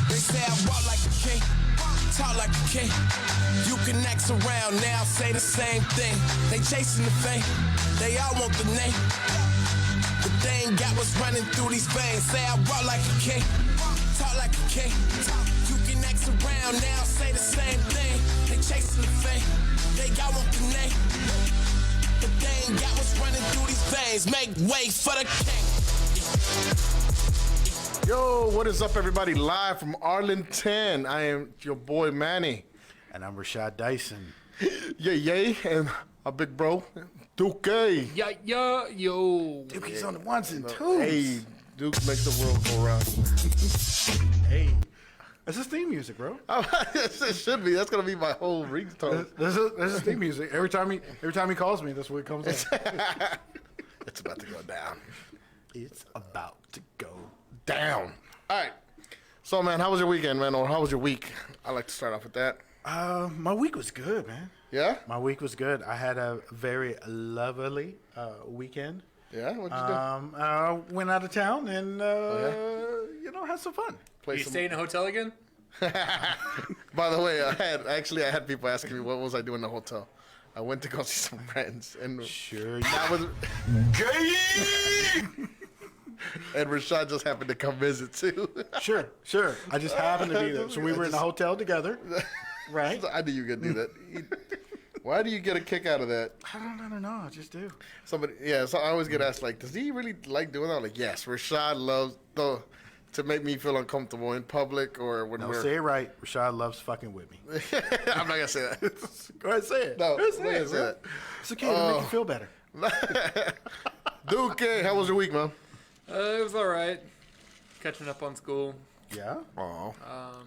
They say I walk like a king, talk like a king. You can act around now, say the same thing. They chasing the fame, they all want the name. But they ain't got what's running through these veins. Say I walk like a king, talk like a king. You can act around now, say the same thing. They chasing the fame, they all want the name. But they ain't got what's running through these veins. Make way for the king. Yo, what is up, everybody? Live from Arlington. I am your boy Manny. And I'm Rashad Dyson. Yay, and my big bro, Duke. Yo. Duke's on the ones and twos. Hey, Duke makes the world go round. Hey. That's his theme music, bro. It should be. That's gonna be my whole ringtone. This is theme music. Every time he calls me, that's what it comes in. It's about to go down. It's about to go Down. All right. So, man, how was your weekend, man? Or how was your week? I like to start off with that. My week was good, man. Yeah? My week was good. I had a very lovely weekend. Yeah? What'd you do? Went out of town and had some fun. You stay in a hotel again? By the way, I had people asking me what was I doing in the hotel. I went to go see some friends, and Sure. that was and Rashad just happened to come visit too. Sure. I just happened to be there. So we were in the hotel together, right? I knew you were gonna do that. Why do you get a kick out of that? I don't know. I just do. So I always get asked, like, does he really like doing that? I'm like, yes, Rashad loves to make me feel uncomfortable in public or when No, we're. say it right. Rashad loves fucking with me. I'm not gonna say that. Go ahead, say it. No, Go ahead, I'm not gonna say that. It's okay to make you feel better. Duke, how was your week, man? It was all right. Catching up on school. Yeah? Oh,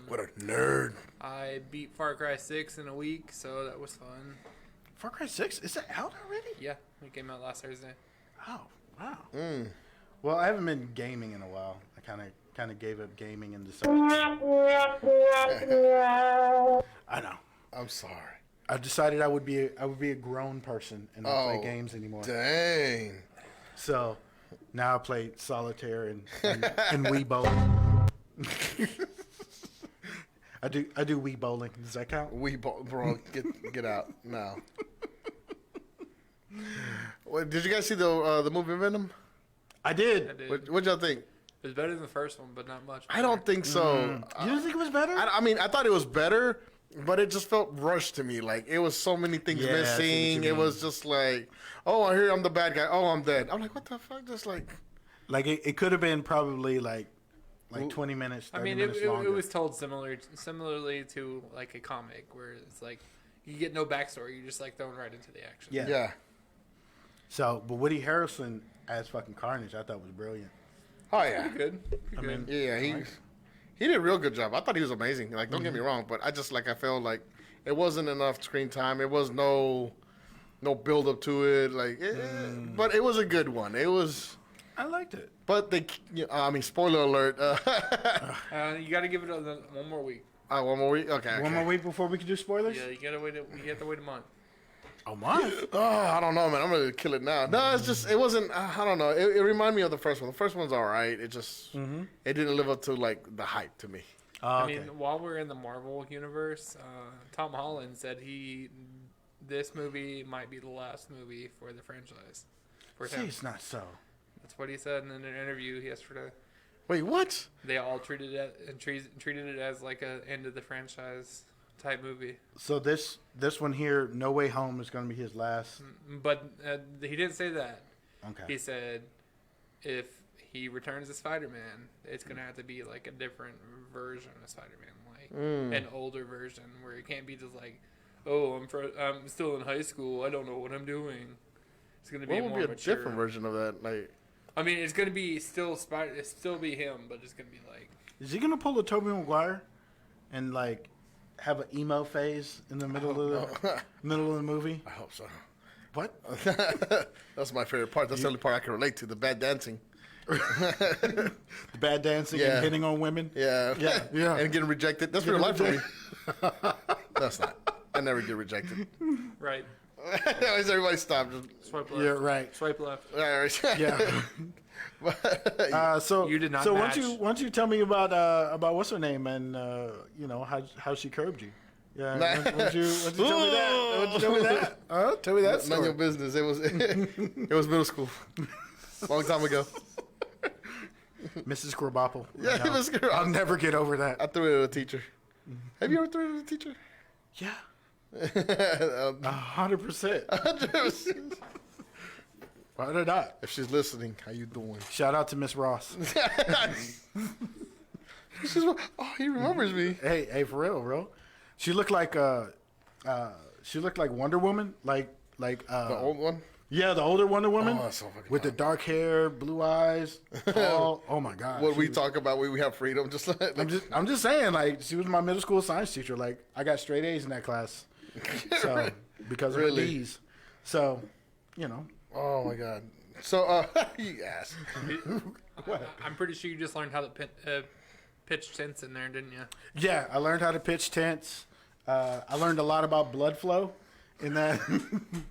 what a nerd. I beat Far Cry 6 in a week, so that was fun. Far Cry 6? Is that out already? Yeah, it came out last Thursday. Oh, wow. Well, I haven't been gaming in a while. I kind of gave up gaming in December. I know. I'm sorry. I decided I would be a grown person and not play games anymore. Dang. So now I play solitaire and Wii bowling. I do Wii bowling. Does that count? Bro, get out now. Wait, did you guys see the movie Venom? I did. I did. What'd y'all think? It was better than the first one, but not much. I don't think so. You didn't think it was better? I thought it was better, but it just felt rushed to me. Like, it was so many things Yeah, I see what missing. you It mean. was just like, oh, I hear I'm the bad guy. Oh, I'm dead. I'm like, what the fuck? Just like, It could have been probably like 20 minutes, 30 minutes longer. It was told similarly to like a comic where it's like you get no backstory, you're just like thrown right into the action. yeah. So, but Woody Harrelson as fucking Carnage, I thought was brilliant. Oh, yeah. Good. I mean, Yeah, he did a real good job. I thought he was amazing. Like, don't get me wrong, but I felt like it wasn't enough screen time. It was no build up to it. Like, but it was a good one. It was. I liked it. But spoiler alert. You got to give it one more week. One more week. Okay. One more week before we can do spoilers? Yeah, you have to wait a month. A month? Oh, I don't know, man. I'm ready to kill it now. No, it's just, it wasn't, I don't know. It reminded me of the first one. The first one's all right. It just, it didn't live up to, like, the hype to me. I mean, while we're in the Marvel universe, Tom Holland said this movie might be the last movie for the franchise. See, it's not so. That's what he said in an interview yesterday. Wait, what? They all treated it as like a end of the franchise type movie. So this one here, No Way Home, is going to be his last. But he didn't say that. Okay. He said if he returns as Spider-Man, it's going to have to be like a different version of Spider-Man, like an older version where it can't be just like, oh, I'm still in high school, I don't know what I'm doing. It's going to be What more would be a mature. different version of that? Like, I mean, it's going to be still be him, but it's going to be like. Is he going to pull a Tobey Maguire and like have an emo phase in the middle of the movie? I hope so. What? That's my favorite part. That's the only part I can relate to, the bad dancing. The bad dancing and hitting on women? Yeah. Yeah. And getting rejected. That's real life for me. That's not. I never get rejected. Right. Always everybody stop. Just, Swipe left. Yeah, right. Swipe left. all right. Yeah. So You did not So match. why don't you tell me about what's her name and how she curbed you? Yeah. Why don't you tell me that? Why don't you tell me that? Tell me that None of story. your business. It was it was middle school, long time ago. Mrs. Krabappel. Yeah, No, Mrs. Krabappel. I'll never get over that. I threw it at a teacher. Have you ever thrown it at a teacher? Yeah. 100%. 100%. Why did not? If she's listening, how you doing? Shout out to Miss Ross. She's, oh, he remembers me. Hey, for real, bro. She looked like Wonder Woman, like The old one. yeah, the older Wonder Woman Oh, that's so fucking with the dark hair, blue eyes, tall. Oh my god. What we talk about, we have freedom. Just like I'm just saying, like she was my middle school science teacher. Like I got straight A's in that class, so because of her Really? D's. So, oh my god. So you ass. I'm pretty sure you just learned how to pitch tents in there, didn't you? Yeah, I learned how to pitch tents. I learned a lot about blood flow in that in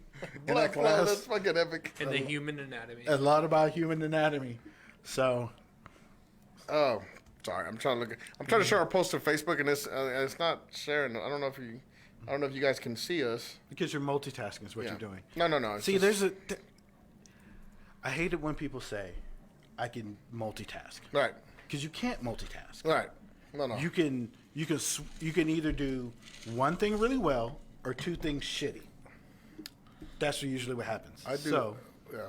that Flow, class. that's fucking epic. In the human anatomy. A lot about human anatomy. So Oh, sorry. I'm trying to share our post on Facebook, and it's not sharing. I don't know if you guys can see us. because you're multitasking is what Yeah. you're doing. No. it's See, just- I hate it when people say I can multitask right, because you can't multitask. right. No. You can either do one thing really well or two things shitty. That's usually what happens. I do. So, Yeah.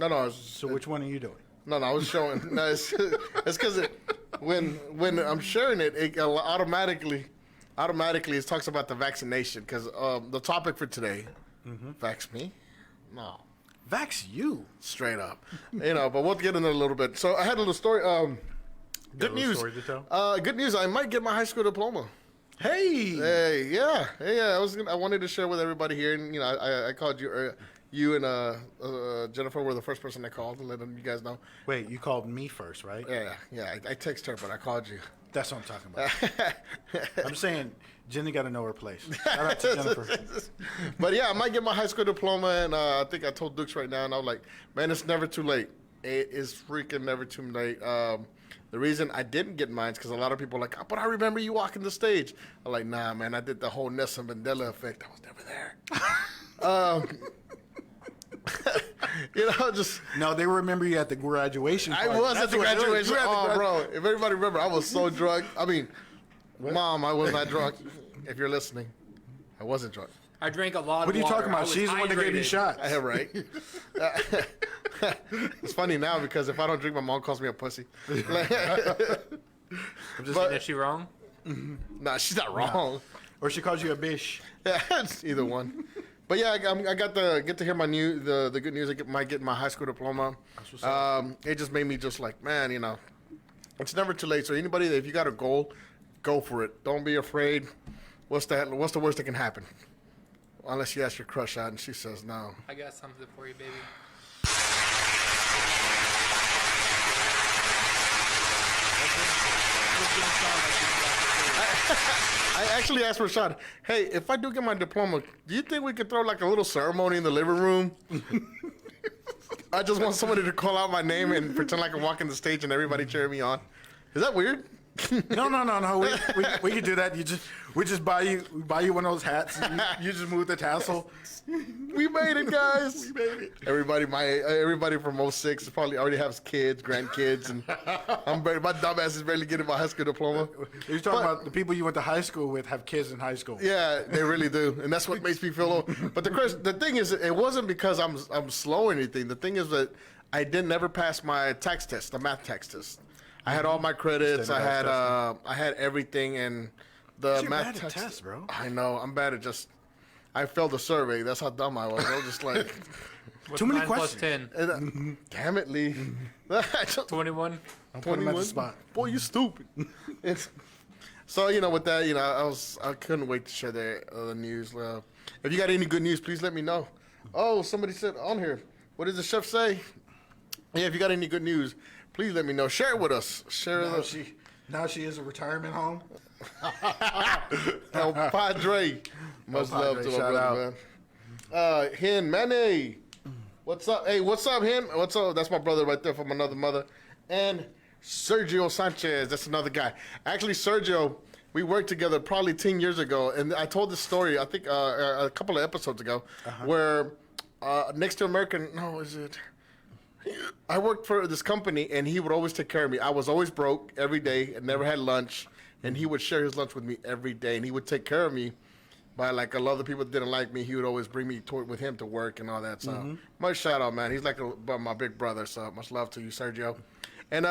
No. so which one are you doing? No, I was showing. No, it's because when I'm sharing it automatically it talks about the vaccination because the topic for today, Vax Me, no, Vax You. straight up, but we'll get into it a little bit. So I had a little story. Good a little news. story to tell? Good news. I might get my high school diploma. Hey. Hey, yeah. I wanted to share with everybody here, and I called you. You and Jennifer were the first person I called to let you guys know. Wait, you called me first, right? Yeah. I texted her, but I called you. That's what I'm talking about. I'm saying Jenny got to know her place. Shout out to Jennifer. But yeah, I might get my high school diploma, and I think I told Dukes right now, and I was like, man, it's never too late. It is freaking never too late. The reason I didn't get mine is because a lot of people are like, but I remember you walking the stage. I'm like, nah, man, I did the whole Nelson Mandela effect. I was never there. Just... No, they remember you at the graduation I party. was That's at the what it was. graduation. You were at the Bro, if everybody remember, I was so drunk. I mean, Mom, I was not drunk. If you're listening, I wasn't drunk. I drank a lot of What are you water. talking I about? was She's the one that gave you hydrated. shots. I have right. It's funny now because if I don't drink, my mom calls me a pussy. I'm just But- saying, is she wrong? Nah, she's not wrong. Or she calls you a bish. Yeah, it's either one. But yeah, I got get to hear the good news. Might get my high school diploma. what's up. It just made me just like, man, it's never too late. So anybody, if you got a goal, go for it. Don't be afraid. What's the worst that can happen? Unless you ask your crush out and she says no. I got something for you, baby. I actually asked Rashad, hey, if I do get my diploma, do you think we could throw like a little ceremony in the living room? I just want somebody to call out my name and pretend like I'm walking the stage and everybody cheering me on. Is that weird? No. We could do that. We just buy you one of those hats. And you just move the tassel. We made it, guys. We made it. Everybody from 06 probably already has kids, grandkids, and my dumbass is barely getting my high school diploma. You're talking about the people you went to high school with have kids in high school. Yeah, they really do, and that's what makes me feel low. But the thing is, it wasn't because I'm slow or anything. The thing is that I didn't never pass my tax test, the math tax test. I had all my credits. I had everything, and the You're math bad at test, tests, bro. I know. I'm bad at just. I failed the survey. That's how dumb I was. I was just like, What's Too many 9 plus questions. 10? damn it, Lee. 21? I'm putting him at the 21? spot. Boy, you stupid. So with that, I couldn't wait to share the news. If you got any good news, please let me know. Oh, somebody said on here. What does the chef say? Yeah, if you got any good news, please let me know. Share it with us. Now she is a retirement home. El Padre. Much El Padre, love to my shout brother, man. Hen Manny. What's up? Hey, what's up, him? What's up? That's my brother right there from another mother. And Sergio Sanchez, that's another guy. Actually, Sergio, we worked together probably 10 years ago. And I told this story, I think, a couple of episodes ago, where next to American, no, is it? I worked for this company, and he would always take care of me. I was always broke every day and never had lunch. And he would share his lunch with me every day. And he would take care of me. But like a lot of the people that didn't like me, he would always bring me with him to work and all that. So much shout out, man. He's like my big brother. So much love to you, Sergio. And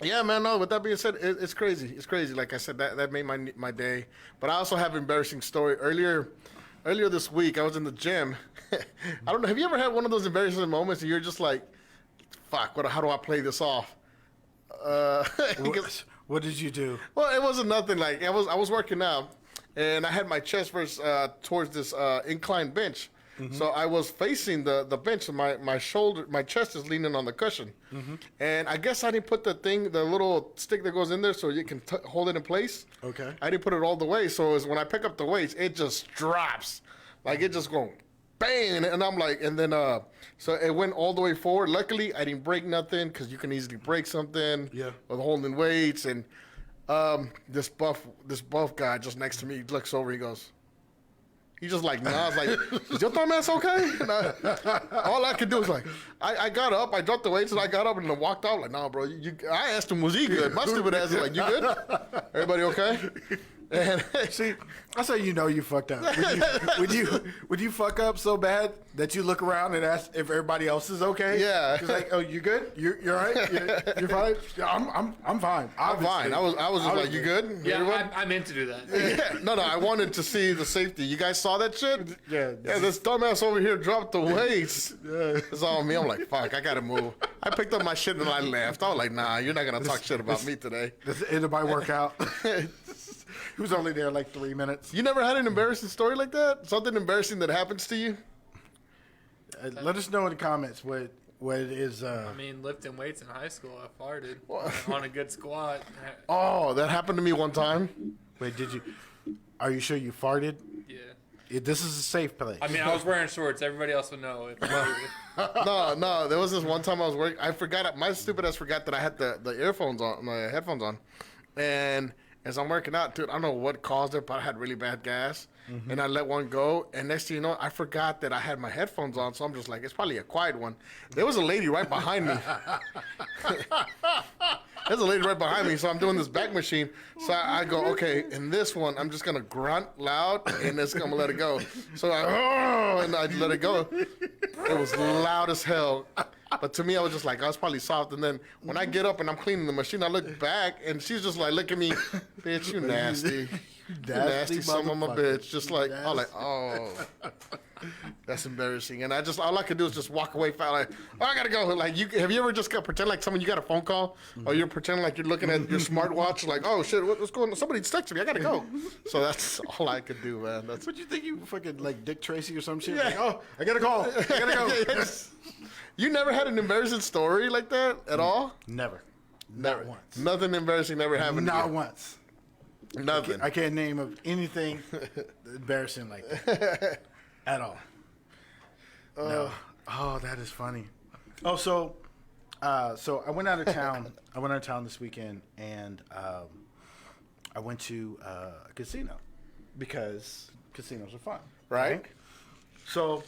yeah, man. No, with that being said, it's crazy. It's crazy. Like I said, that made my day. But I also have an embarrassing story. Earlier this week, I was in the gym. I don't know. Have you ever had one of those embarrassing moments and you're just like, "Fuck! How do I play this off?" What did you do? Well, it wasn't nothing. Like I was working out. And I had my chest towards this inclined bench. So I was facing the bench, and my chest is leaning on the cushion. And I guess I didn't put the little stick that goes in there so you can hold it in place. Okay. I didn't put it all the way. So when I pick up the weights, it just drops. Like it just going bang. And I'm like, and then, so it went all the way forward. Luckily, I didn't break nothing because you can easily break something with holding weights. And this buff guy just next to me looks over. He goes, he just like, nah. I was like, is your thumb ass okay? And all I could do was like, I got up, I dropped the weights, and I got up and then walked out. Like, nah, bro. I asked him, was he good? My stupid ass is like, you good? Everybody okay? And see, that's how you know you fucked up. When you fuck up so bad that you look around and ask if everybody else is okay. Yeah. It's like, oh, you good? You're all right? You're fine? Yeah, I'm fine. I'm fine. I was just like, you good? Yeah, I meant to do that. Yeah. No, I wanted to see the safety. You guys saw that shit? Yeah. Yeah, this dumbass over here dropped the weights. It's all me. I'm like, fuck, I gotta move. I picked up my shit and I left. I was like, nah, you're not gonna talk shit about me today. This is the end of my workout. He was only there like 3 minutes. You never had an embarrassing story like that? Something embarrassing that happens to you? Let us know in the comments what it is. I mean, lifting weights in high school, I farted on a good squat. Oh, that happened to me one time. Wait, are you sure you farted? Yeah. This is a safe place. I mean, I was wearing shorts. Everybody else would know it. No. There was this one time I was working. I forgot. My stupid ass forgot that I had the earphones on, my headphones on, and as I'm working out, dude, I don't know what caused it, but I had really bad gas. And I let one go, and next thing you know, I forgot that I had my headphones on, so I'm just like, it's probably a quiet one. There was a lady right behind me. There's a lady right behind me, so I'm doing this back machine. So I go, okay, in this one, I'm just going to grunt loud, and it's going to let it go. So I let it go. It was loud as hell. But to me, I was just like, oh, it's probably soft. And then when I get up and I'm cleaning the machine, I look back, and she's just like, look at me, bitch, you nasty. You nasty son of a bitch. Just like, I'm like, oh, that's embarrassing. And all I could do is just walk away, like, oh, I gotta go. Like, have you ever just got pretend like you got a phone call, or you're pretending like you're looking at your smartwatch, like, oh shit, what's going on? Somebody's texting me. I gotta go. So that's all I could do, man. That's. What you think you fucking like Dick Tracy or some shit? Yeah. Like, oh, I gotta call. I gotta go. You never had an embarrassing story like that at all? Never. Never. Not once. Nothing embarrassing never happened. Not once. Nothing. I can't name of anything embarrassing like that at all. No. Oh, that is funny. Oh, so I went out of town. I went out of town this weekend, and I went to a casino because casinos are fun, Right. So,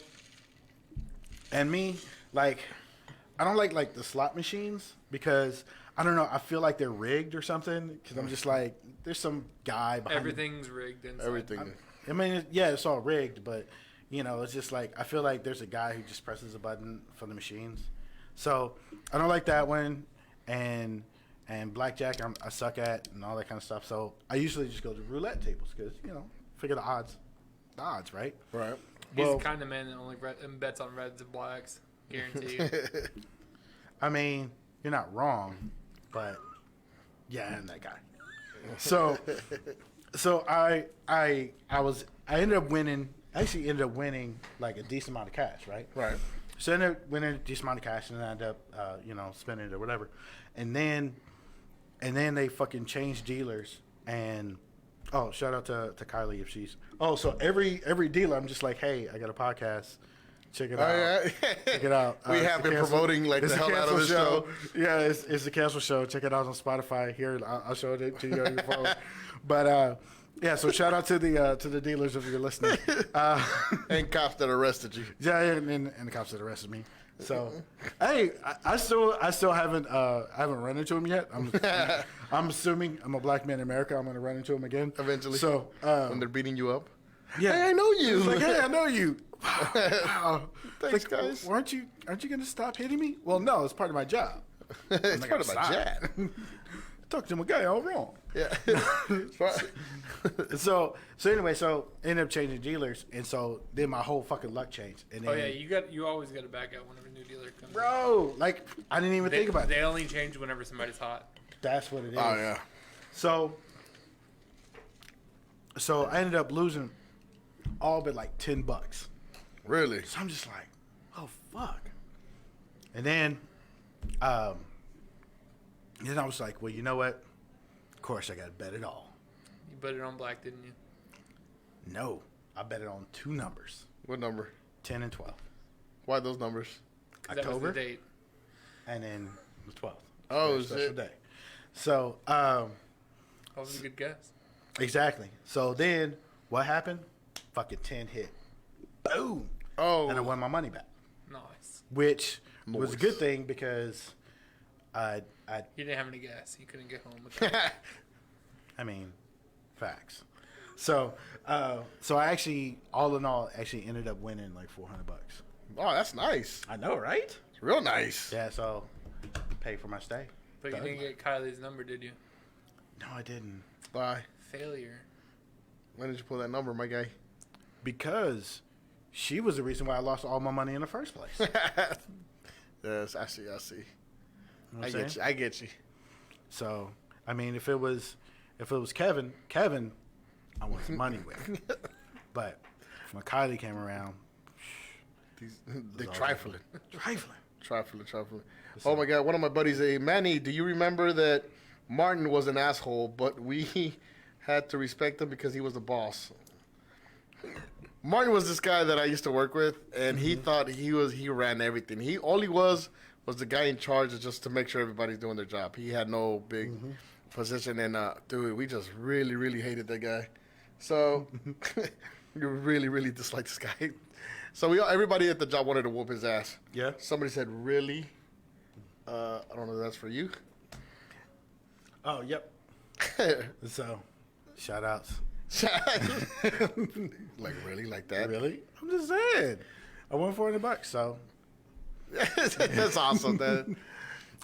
and me, like, I don't like the slot machines because I don't know. I feel like they're rigged or something because I'm just like, there's some guy behind. Everything's rigged inside. Everything. I mean, it's all rigged, but you know, it's just like I feel like there's a guy who just presses a button for the machines. So I don't like that one, and blackjack I suck at and all that kind of stuff. So I usually just go to roulette tables because figure the odds, right? Right. He's the kind of man that only bets on reds and blacks. Guarantee you. I mean, you're not wrong, but yeah, I'm that guy. So I ended up winning. I actually ended up winning like a decent amount of cash, right? Right. So I ended up winning a decent amount of cash, and then I ended up spending it or whatever, and then they fucking changed dealers. And shout out to Kylie if she's so every dealer I'm just like, hey, I got a podcast, Check it Oh, out. yeah. Check it out. We It's have the been cancel- promoting like it's the hell out of cancel this show. Yeah, it's the cancel show. Check it out on Spotify. Here, I'll show it to you on your phone. But yeah, so shout out to the dealers if you're listening. And cops that arrested you. Yeah, and the cops that arrested me. So, hey, I still haven't run into him yet. I'm assuming I'm a black man in America. I'm gonna run into him again Eventually. So When they're beating you up. yeah, Hey, I know you. It's like, hey, I know you. Wow. Thanks, Like, guys. aren't you gonna stop hitting me? Well, no, it's part of my job. It's not part of gonna my stop. jet. Talk to my guy all wrong. Yeah. So anyway, ended up changing dealers, and so then my whole fucking luck changed. And then, Oh yeah, you always got to back out whenever a new dealer comes. bro, like I didn't even think about it. They only change whenever somebody's hot. That's what it is. Oh, yeah. So I ended up losing all but like $10. Really? So I'm just like, oh fuck. And then I was like, well, you know what? Of course I got to bet it all. You bet it on black, didn't you? No, I bet it on 2 numbers, What number? 10 and 12. Why those numbers? 'Cause that was October, the date. and then the 12th. Oh, Very is special it? day. So That was a good guess. exactly. So then what happened? Fucking 10 hit. Boom. Oh. And I won my money back, Nice. which was a Nice. good thing because He didn't have any gas. He couldn't get home. With that. I mean, facts. So I actually, all in all, actually ended up winning like $400. Oh, that's nice. I know, right? It's real nice. Yeah. So pay for my stay. But you didn't get Kylie's number, did you? No, I didn't. Why? Failure. When did you pull that number, my guy? Because she was the reason why I lost all my money in the first place. Yes, I see. You know what I I'm get saying? you. I get you. So I mean, if it was Kevin, I want some money with. But when Kylie came around, They're all trifling. trifling. Trifling. Oh my God! One of my buddies, Manny. Do you remember that Martin was an asshole, but we had to respect him because he was the boss? Martin was this guy that I used to work with, and he thought he ran everything. He was the guy in charge of just to make sure everybody's doing their job. He had no big position, and dude, we just really, really hated that guy. So we really, really disliked this guy. So everybody at the job wanted to whoop his ass. Yeah. Somebody said, "Really?" I don't know if that's for you. Oh, yep. So, shout outs. Like really, like that? Really? I'm just saying. I won $400, so That's awesome. That,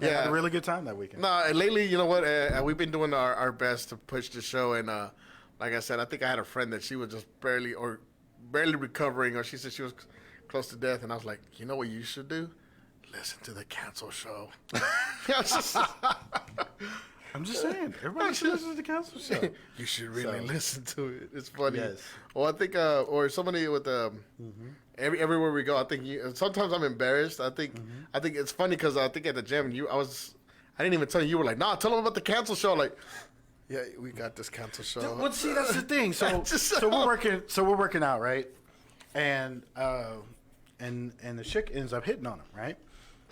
I had a really good time that weekend. No, and lately, you know what? We've been doing our best to push the show, and like I said, I think I had a friend that she was just barely recovering, or she said she was close to death, and I was like, you know what you should do? Listen to the cancel show. I'm just saying. Everybody should listen to the council show. You should really So- listen to it. It's funny. Yes. Well, I think, or somebody with everywhere we go. I think sometimes I'm embarrassed. I think it's funny because I think at the gym I didn't even tell you. You were like, nah, tell them about the cancel show. Like, yeah, we got this cancel show. Well, see, that's the thing. So we're working out, right? And the chick ends up hitting on him, right?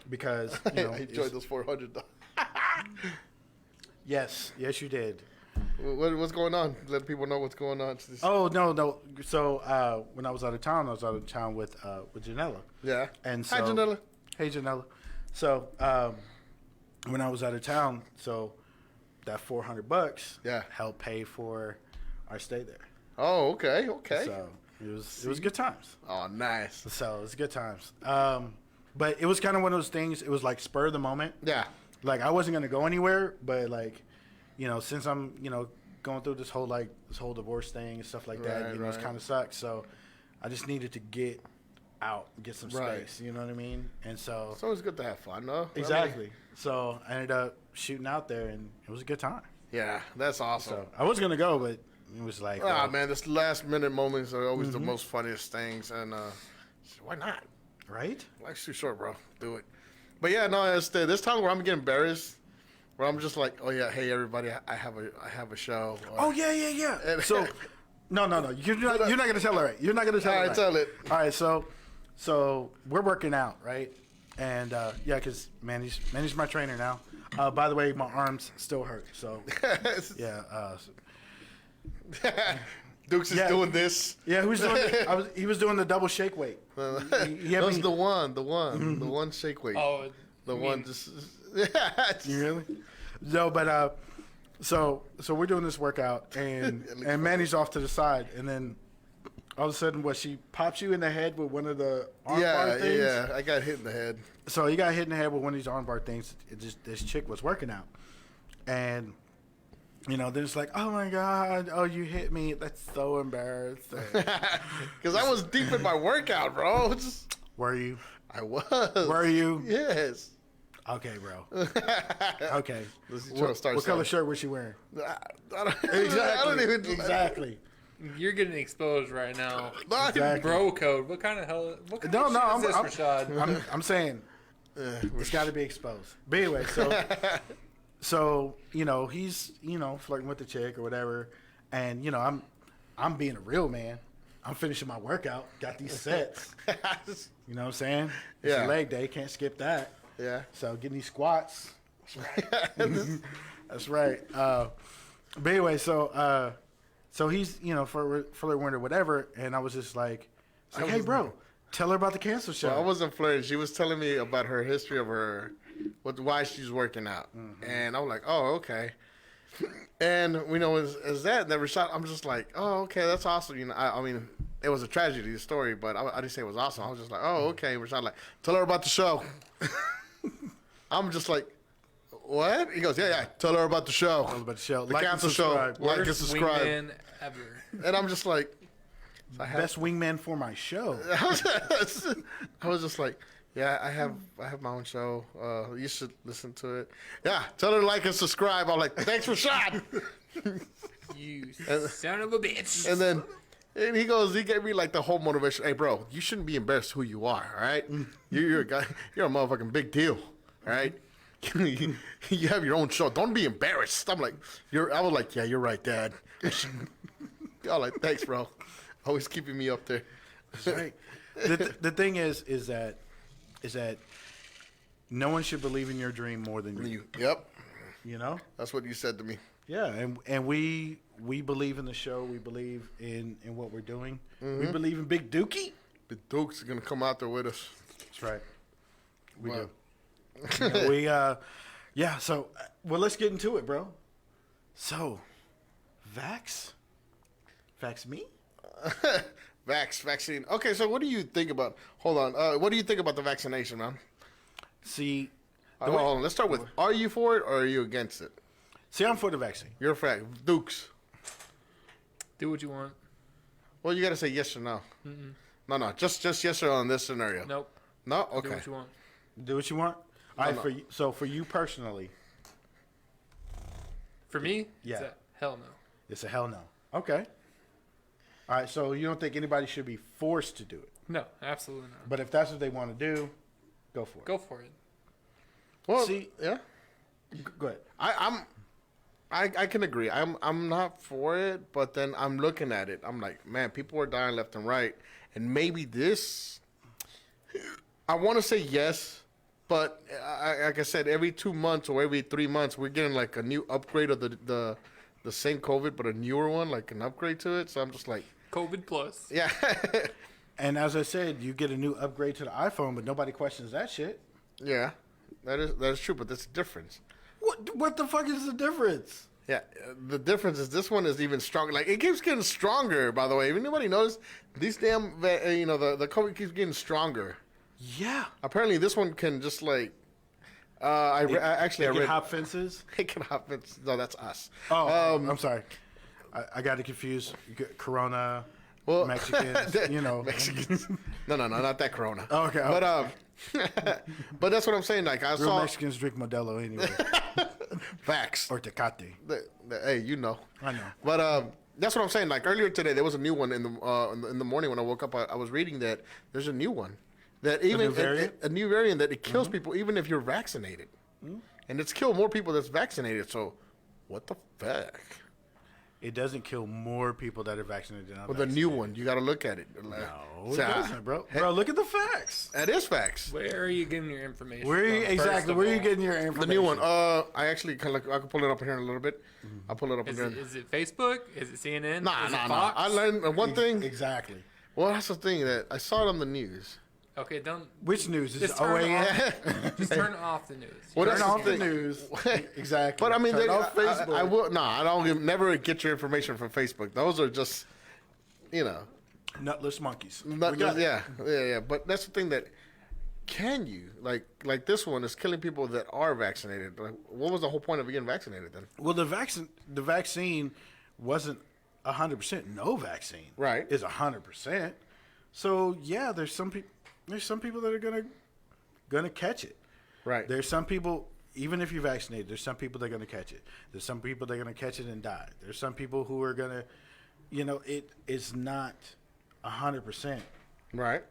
Because you know, I enjoyed those $400. Yes, you did. What's going on? Let people know what's going on. Oh no. So when I was out of town, with Janella. Yeah. And so, Hi, Janella. Hey, Janella. So when I was out of town, so that $400 helped pay for our stay there. Oh, okay. So it was good times. Oh, nice. So it was good times. But it was kind of one of those things. It was like spur of the moment. Yeah. Like I wasn't gonna go anywhere, but like, you know, since I'm going through this whole divorce thing and stuff like that, it's kind of sucks. So I just needed to get out, get some space. You know what I mean? And so It's always good to have fun, though. exactly. So I ended up shooting out there, and it was a good time. Yeah, that's awesome. So I was gonna go, but it was like, Man, this last minute moments are always the most funniest things, and why not? right? Life's too short, bro. Do it. But yeah, no, it's this time where I'm getting embarrassed, where I'm just like, oh yeah, hey everybody, I have a show. Or, Oh yeah. So no, you're not gonna tell her. Right? You're not gonna tell her. All right, right? tell it. All right, so So we're working out, right? And yeah, because Manny's my trainer now. By the way, my arms still hurt. So yeah. Dukes is doing this. Yeah, who's doing it? He was doing the double shake weight. That was the one shake weight. Oh, the one just. You really? No, but so we're doing this workout, and Manny's off to the side, and then all of a sudden, she pops you in the head with one of the armbar things? Yeah, I got hit in the head. So he got hit in the head with one of these armbar things. This chick was working out, and then it's like, oh my god, oh you hit me. That's so embarrassing. Because I was deep in my workout, bro. Were you? I was. Were you? Yes. Okay, bro. Okay. What color shirt was she wearing? Exactly. You're getting exposed right now. Exactly. Bro code. What kind of hell? What kind of shit is this, Rashad? I'm saying it's got to be exposed. But anyway, so he's flirting with the chick or whatever, and I'm being a real man. I'm finishing my workout. Got these sets. You know what I'm saying? It's a leg day. Can't skip that. Yeah. So getting these squats. That's right. But anyway, so he's for winter whatever, and I was just like, hey bro, tell her about the cancel show. Well, I wasn't flirting. She was telling me about her history of why she's working out, and I'm like, oh okay. And as that Rashad, I'm just like, oh okay, that's awesome. I mean, it was a tragedy, the story, but I didn't say it was awesome. I was just like, oh okay. Rashad like, tell her about the show. I'm just like, what? He goes, yeah. Tell her about the show. Tell her about the show. The cancel show. Like and subscribe. Wingman ever. And I'm just like, best wingman for my show. I was just like, yeah, I have my own show. You should listen to it. Yeah, tell her to like and subscribe. I'm like, thanks for shot. You son of a bitch. And he gave me like the whole motivation. Hey, bro, you shouldn't be embarrassed who you are, all right? You're a guy. You're a motherfucking big deal, all right? You have your own show. Don't be embarrassed. I was like, yeah, you're right, Dad. I'm like, thanks, bro. Always keeping me up there. That's right. The thing is that no one should believe in your dream more than you. Yep. That's what you said to me. Yeah, and we believe in the show. We believe in what we're doing. We believe in Big Dookie. Big Duke's gonna come out there with us. That's right. We do. Yeah. So, let's get into it, bro. So, Vax Me. Vaccine. Okay, so what do you think about? Hold on. What do you think about the vaccination, man? See, hold on. Let's start with: are you for it or are you against it? See, I'm for the vaccine. You're for it. Dukes. Do what you want. Well, you got to say yes or no. Mm-mm. No. Just yes or no in this scenario. Nope. No. Okay. Do what you want. Do what you want. All right. For you, so for you personally. For me, yeah. It's a hell no. It's a hell no. Okay. All right. So you don't think anybody should be forced to do it? No, absolutely not. But if that's what they want to do, go for it. Go for it. Well, see, yeah. Go ahead. I can agree. I'm not for it, but then I'm looking at it. I'm like, man, people are dying left and right, and maybe this. I want to say yes, but like I said, every 2 months or every 3 months, we're getting like a new upgrade of the same COVID, but a newer one, like an upgrade to it. So I'm just like, COVID plus. yeah. And as I said, you get a new upgrade to the iPhone, but nobody questions that shit. Yeah, that is true, but there's a difference. What the fuck is the difference? Yeah, the difference is this one is even stronger. Like, it keeps getting stronger, by the way. If anybody knows, these damn, the COVID keeps getting stronger. Yeah. Apparently, this one can just, like, I read. Hop fences? It can hop fences. No, that's us. Oh, I'm sorry. I got it confused. Corona, well, Mexicans, Mexicans. No, not that Corona. Oh, okay. But that's what I'm saying. Like, I Real saw Mexicans drink Modelo anyway. Vax. Or Tecate. Hey, you know. I know. But that's what I'm saying. Like, earlier today, there was a new one in the morning when I woke up. I was reading that there's a new one that even a new variant that it kills people even if you're vaccinated, and it's killed more people that's vaccinated. So, what the fuck? it doesn't kill more people that are vaccinated than Well, the new one, you got to look at it. No, it doesn't, bro. Bro, look at the facts. That is facts. Where are you getting your information? Where are you, from, exactly? Where are you getting your information? The new one. I actually I can pull it up here in a little bit. I'll pull it up again. Is it Facebook? Is it CNN? Nah. Fox? I learned one thing. Exactly. Well, that's the thing that I saw it on the news. Okay, don't. Which news? Is Just it turn OAN? off. Just turn off the news. Well, Turn that's off the thing. news. Exactly. But I mean, Turn off Facebook. I will. No, I don't never get your information from Facebook. Those are just, Nutless monkeys. not, We got it. yeah. But that's the thing that can you like this one is killing people that are vaccinated. Like, what was the whole point of getting vaccinated then? Well, the vaccine wasn't 100%. No vaccine, Right. is 100%. So yeah, there's some people that are gonna catch it. Right. There's some people, even if you're vaccinated, there's some people that are gonna catch it. There's some people that are gonna catch it and die. There's some people who are gonna, it's not 100%. Right.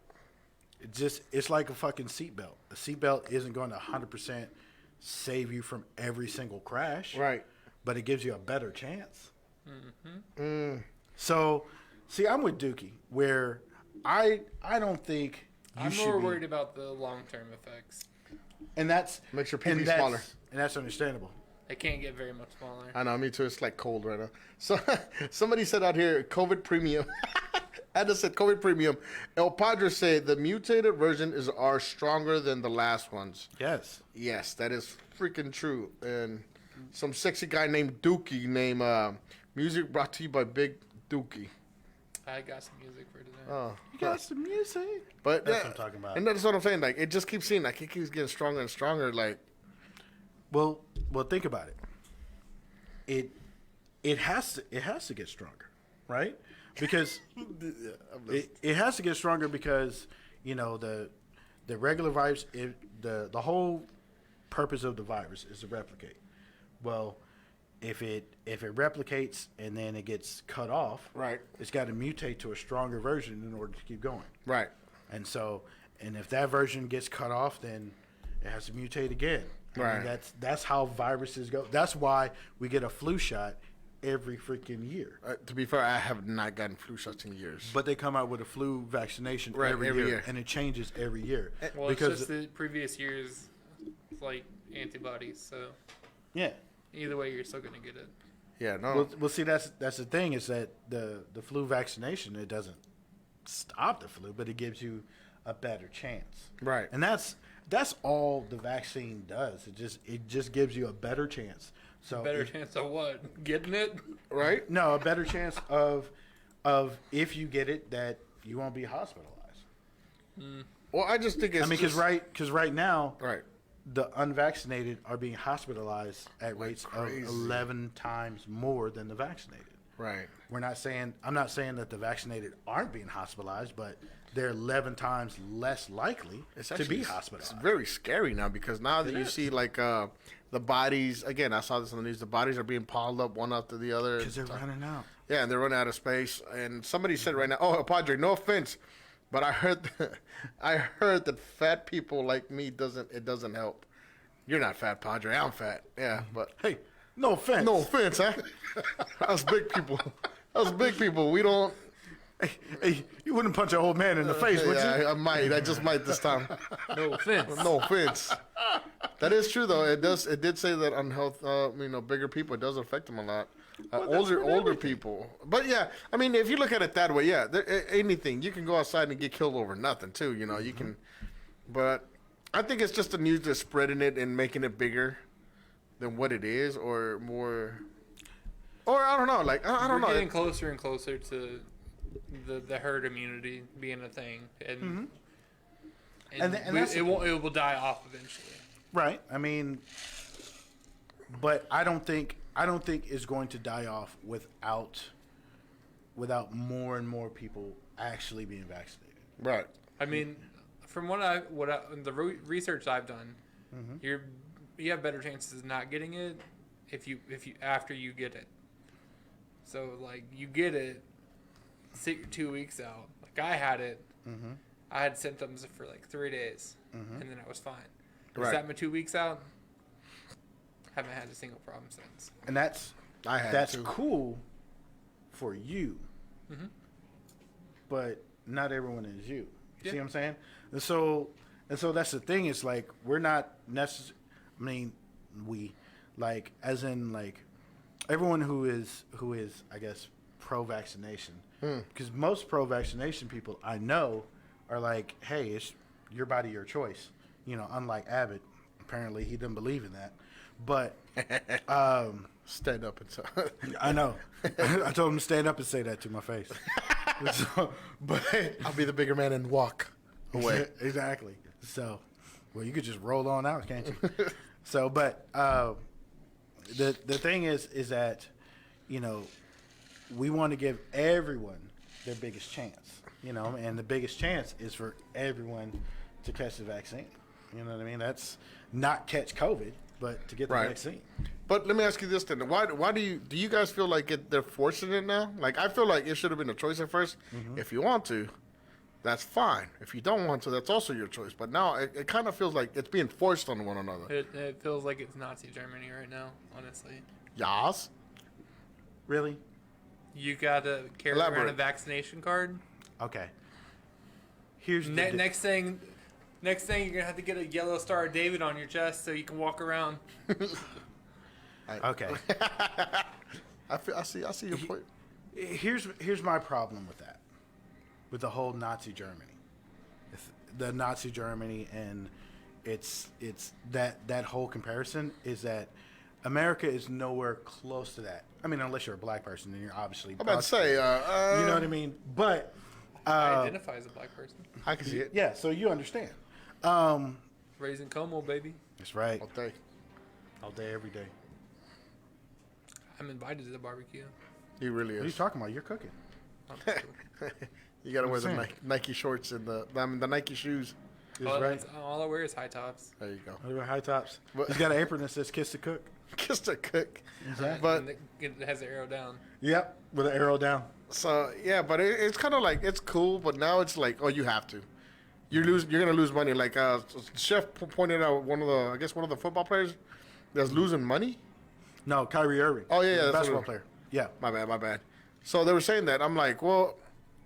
It's like a fucking seatbelt. A seatbelt isn't going to 100% save you from every single crash. Right. But it gives you a better chance. So, see, I'm with Dookie, where I don't think I'm more worried about the long-term effects. and that's Makes your and pee-pee that's- smaller. and that's understandable. It can't get very much smaller. I know, me too. It's like cold right now. So somebody said out here, COVID premium. I just said COVID premium. El Padre said the mutated version are stronger than the last ones. Yes. Yes, that is freaking true. And some sexy guy named Dookie music brought to you by Big Dookie. I got some music for today. Oh, You got some music. but That's what I'm talking about. And that's what I'm saying. Like, it just keeps seeing, like, it keeps getting stronger and stronger. Like, Well, think about it. It has to get stronger, right? Because it has to get stronger because the regular virus, the whole purpose of the virus is to replicate. Well, if it replicates and then it gets cut off, Right. it's got to mutate to a stronger version in order to keep going. right. And if that version gets cut off, then it has to mutate again. I mean, Right. that's how viruses go. That's why we get a flu shot every freaking year. To be fair, I have not gotten flu shots in years. But they come out with a flu vaccination Right, every every year, year. and it changes every year. Well, because it's just the previous year's like antibodies. So yeah. either way, you're still gonna get it. Yeah, no. Well, see, that's the thing is that the flu vaccination, it doesn't stop the flu, but it gives you a better chance. Right. And that's all the vaccine does. It just gives you a better chance. So Better chance of what? Getting it? right? No, a better chance of if you get it that you won't be hospitalized. Well, I just think it's. I mean, because right now Right. the unvaccinated are being hospitalized at rates of crazy. 11 times more than the vaccinated. Right. I'm not saying that the vaccinated aren't being hospitalized, but they're 11 times less likely to be hospitalized. It's very scary now because now that It you is. see like the bodies again. I saw this on the news. The bodies are being piled up one after the other. Because they're running out. Yeah, and they're running out of space. And somebody said right now, "Oh, Padre, no offense, but I heard that fat people like me doesn't help." You're not fat, Padre. I'm fat. Yeah, but Hey, no offense. no offense, huh? Us big people. Us big people. We don't. Hey, you wouldn't punch an old man in the face, would you? Yeah, I might. I just might this time. No offense. No offense. That is true though. It does. It did say that on health, bigger people, it does affect them a lot. Older people. But yeah, I mean, if you look at it that way, yeah, anything you can go outside and get killed over nothing too. You can. But I think it's just the news that's spreading it and making it bigger than what it is, or more. Or I don't know. Like I don't We're know. getting closer and closer to the herd immunity being a thing, and And that's it will die off eventually. Right. I mean, but I don't think it's going to die off without more and more people actually being vaccinated. Right. I mean, from the research I've done, you have better chances of not getting it if you after you get it. So like you get it 2 weeks out. Like I had it. I had symptoms for like 3 days, and then I was fine. Right. Sat my 2 weeks out. Haven't had a single problem since. And that's I had that's to. cool for you, but not everyone is you. You see what I'm saying? And so that's the thing. It's like we're not necessarily. I mean, we like as in like everyone who is I guess pro-vaccination, because most pro-vaccination people I know are like, hey, it's your body, your choice. You know, unlike Abbott, apparently he didn't believe in that. But stand up and so. I know. I told him to stand up and say that to my face. So, but I'll be the bigger man and walk away. Exactly. So, well, you could just roll on out, can't you? So, but the thing is that, you know, we want to give everyone their biggest chance, you know, and the biggest chance is for everyone to catch the vaccine. You know what I mean? That's not catch COVID, but to get the vaccine. But let me ask you this then: why do you guys feel like they're forcing it now? Like I feel like it should have been a choice at 1st. If you want to, that's fine. If you don't want to, that's also your choice. But now it kind of feels like it's being forced on one another. It feels like it's Nazi Germany right now, honestly. Yas. Really? You got to carry around a vaccination card. Okay. Here's the next thing, you're gonna have to get a yellow Star of David on your chest so you can walk around. Okay. I see your point. Here's my problem with that, with the whole Nazi Germany, the Nazi Germany, and it's that whole comparison is that America is nowhere close to that. I mean, unless you're a black person, then you're obviously. I'm about to say, you know what I mean, but I identify as a black person. I can see it. Yeah, so you understand. Raising Como, baby. That's right. All day, every day. I'm invited to the barbecue. He really What are you is. talking about? You're cooking. You gotta wear the saying. Nike shorts and the Nike shoes. All I wear is high tops. There you go. What high tops? But- He's got an apron that says "Kiss the Cook." Just a cook. Exactly. But And it has the arrow down. Yep, with an arrow down. so yeah, but it's kind of like it's cool, but now it's like, oh, you have to. You're gonna lose money. Like Chef pointed out, one of the football players that's losing money. No, Kyrie Irving. Oh yeah, that's basketball what- player. Yeah. My bad. So they were saying that. I'm like, well,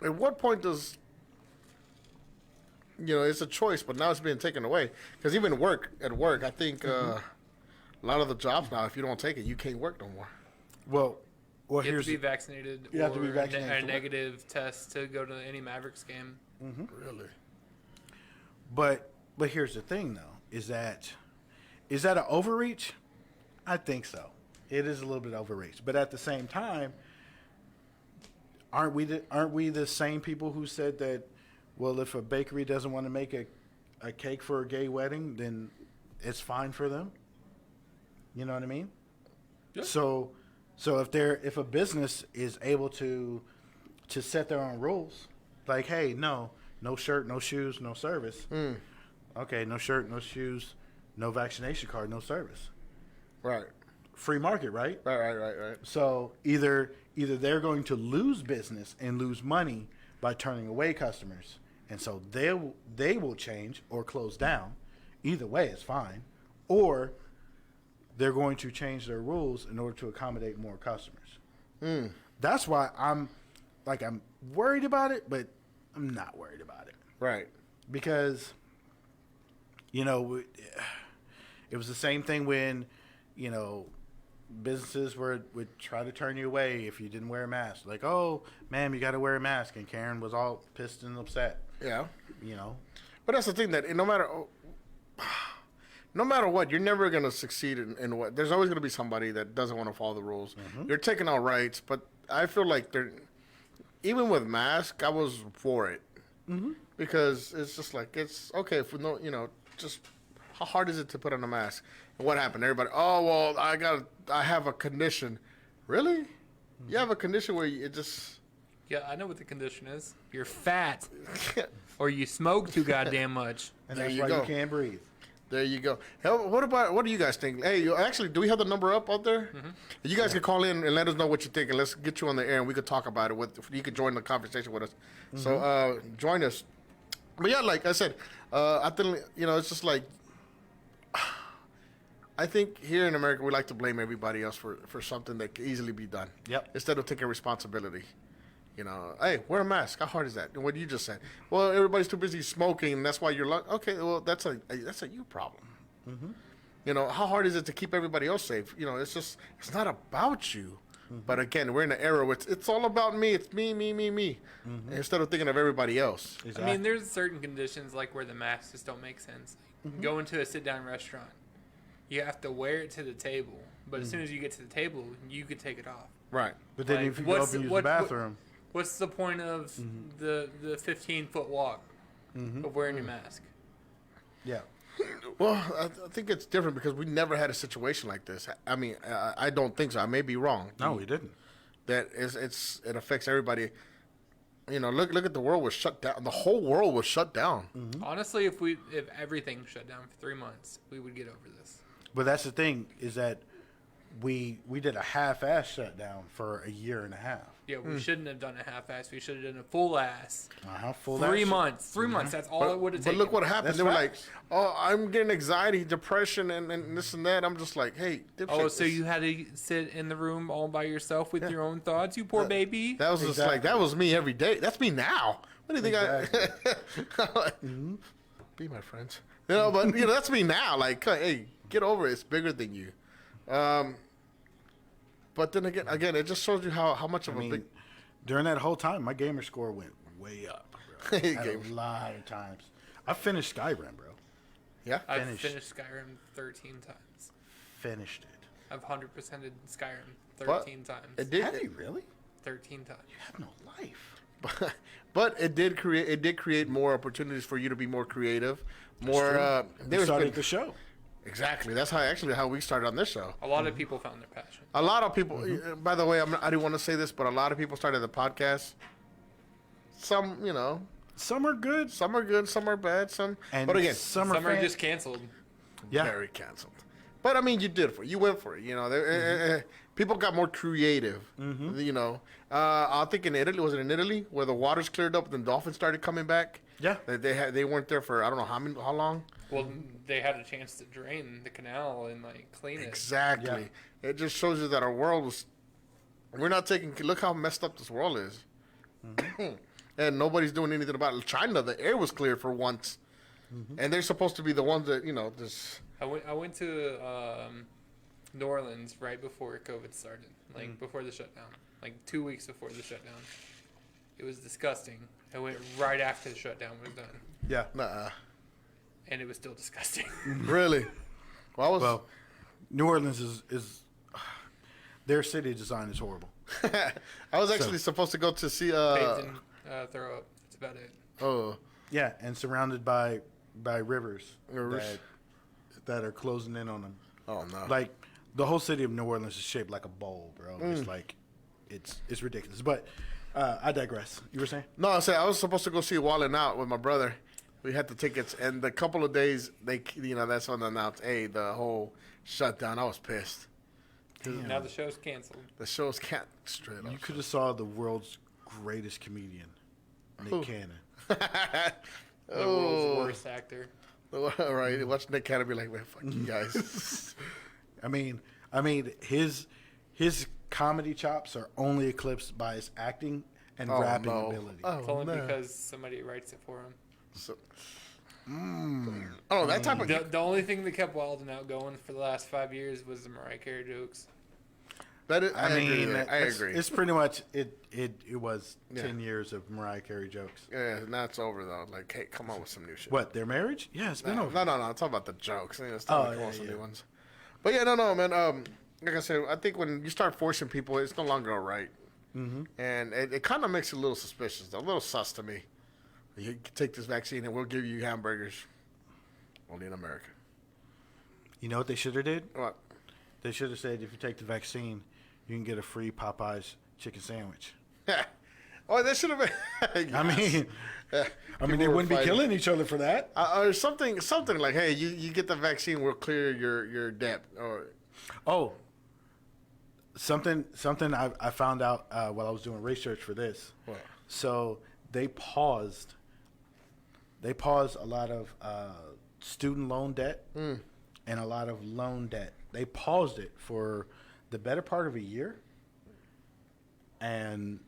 at what point does, it's a choice, but now it's being taken away. Because even at work, I think a lot of the jobs now, if you don't take it, you can't work no more. Well, You have here's to be vaccinated. You have to be or vaccinated A to work. negative test to go to any Mavericks game. Really? But here's the thing, though, is that an overreach? I think so. It is a little bit overreach, but at the same time, aren't we the same people who said that? Well, if a bakery doesn't want to make a cake for a gay wedding, then it's fine for them. You know what I mean? Yeah. So if a business is able to set their own rules, like, hey, no shirt, no shoes, no service. Okay, no shirt, no shoes, no vaccination card, no service. Right. Free market, right? Right. So either they're going to lose business and lose money by turning away customers, and so they will change or close down. Either way, it's fine. Or they're going to change their rules in order to accommodate more customers. That's why I'm worried about it, but I'm not worried about it. Right. Because, it was the same thing when, businesses would try to turn you away if you didn't wear a mask. Like, oh, ma'am, you got to wear a mask. And Karen was all pissed and upset. Yeah. But that's the thing, that no matter what, you're never going to succeed in what. There's always going to be somebody that doesn't want to follow the rules. You're taking out rights, but I feel like even with mask, I was for it. Because it's just like, it's okay if we know, just how hard is it to put on a mask? And what happened? Everybody, oh, well, I have a condition. Really? You have a condition where it just... Yeah, I know what the condition is. You're fat. Or you smoke too goddamn much. And There that's you why go. you can't breathe. There you go. Hell, what do you guys think? Hey, actually, do we have the number up out there? You guys can call in and let us know what you think, and let's get you on the air, and we could talk about it. You could join the conversation with us. So join us. But yeah, like I said, I think it's just like I think here in America we like to blame everybody else for something that can easily be done. Yep. Instead of taking responsibility. You know, hey, wear a mask. How hard is that? What you just said. Well, everybody's too busy smoking, and that's why you're like, okay. Well, that's a you problem. Mm-hmm. You know, how hard is it to keep everybody else safe? You know, it's not about you. Mm-hmm. But again, we're in an era where it's all about me. It's me. Mm-hmm. Instead of thinking of everybody else. Exactly. I mean, there's certain conditions like where the masks just don't make sense. Like, go into a sit-down restaurant. You have to wear it to the table, but as soon as you get to the table, you could take it off. Right. But then if you go up and use the bathroom. What's the point of the 15-foot walk of wearing your mask? Yeah. Well, I think it's different because we never had a situation like this. I mean, I don't think so. I may be wrong. No, we didn't. That it affects everybody. You know, look at the world was shut down. The whole world was shut down. Mm-hmm. Honestly, if everything shut down for 3 months, we would get over this. But that's the thing is that we did a half-ass shutdown for a year and a half. Yeah, we shouldn't have done a half-ass. We should have done a full-ass. Full 3 months. 3 months. That's all it would have taken. But look what happened. That's They were facts. like, oh, I'm getting anxiety, depression, and this and that. I'm just like, hey. Oh, so you had to sit in the room all by yourself with your own thoughts, you poor baby? That was just like, that was me every day. That's me now. What do you think be my friends. You know, but, you know, that's me now. Like, hey, get over it. It's bigger than you. But then again, it just shows you how much of a big... During that whole time, my gamer score went way up, bro. A lot of times. I finished Skyrim, bro. Yeah? I've finished Skyrim 13 times. Finished it. I've 100%ed Skyrim 13 times. Have you really? 13 times. You have no life. But it did create more opportunities for you to be more creative, more. They started the show. Exactly. That's how we started on this show. A lot of people found their passion. A lot of people. By the way, I didn't want to say this, but a lot of people started the podcast. Some, you know, some are good, some are good, some are bad, but again, some are just canceled. Yeah, very canceled. But I mean, you did you went for it. You know, people got more creative. Mm-hmm. You know, I think in Italy, was it in Italy where the waters cleared up and dolphins started coming back? Yeah, they weren't there for I don't know how long. Well, they had a chance to drain the canal and like clean it. Exactly. Yeah. It just shows you that our world was. We're not taking. Look how messed up this world is, and nobody's doing anything about it. China, the air was clear for once, and they're supposed to be the ones that just. I went to New Orleans right before COVID started, like before the shutdown, like 2 weeks before the shutdown. It was disgusting. I went right after the shutdown was done. Yeah. Nuh-uh. And it was still disgusting. Really? Well, New Orleans is their city design is horrible. I was actually supposed to go to see. Paved and throw up. That's about it. Oh. Yeah, and surrounded by rivers that are closing in on them. Oh no! Like the whole city of New Orleans is shaped like a bowl, bro. It's like it's ridiculous. But I digress. You were saying? No, I was supposed to go see Wallin' Out with my brother. We had the tickets, and the couple of days that's when they announced, hey, the whole shutdown. I was pissed. Damn. Now the show's canceled. The show's canceled straight up. You could have saw the world's greatest comedian, Nick Cannon. The world's worst actor. All right, watch Nick Cannon be like, man, fuck you guys. I mean, his comedy chops are only eclipsed by his acting and rapping ability. It's only because somebody writes it for him. So, that type of the only thing that kept Wild and Out going for the last 5 years was the Mariah Carey jokes. I agree. It's pretty much it was 10 years of Mariah Carey jokes. Yeah, now it's over though. Like, hey, come on with some new shit. What, their marriage? Yeah, it's been over. No. I'm talking about the jokes. It's time to come on with some new ones. But yeah, no, man. Like I said, I think when you start forcing people, it's no longer all right. Mm-hmm. And it kind of makes it a little suspicious, a little sus to me. You can take this vaccine and we'll give you hamburgers. Only in America. You know what they should have did? What? They should have said if you take the vaccine, you can get a free Popeyes chicken sandwich. Oh, that should have been. Yes. I mean, they wouldn't be killing each other for that. Or something like, hey, you get the vaccine, we'll clear your debt. Or something I found out while I was doing research for this. What? So they paused a lot of student loan debt and a lot of loan debt. They paused it for the better part of a year, and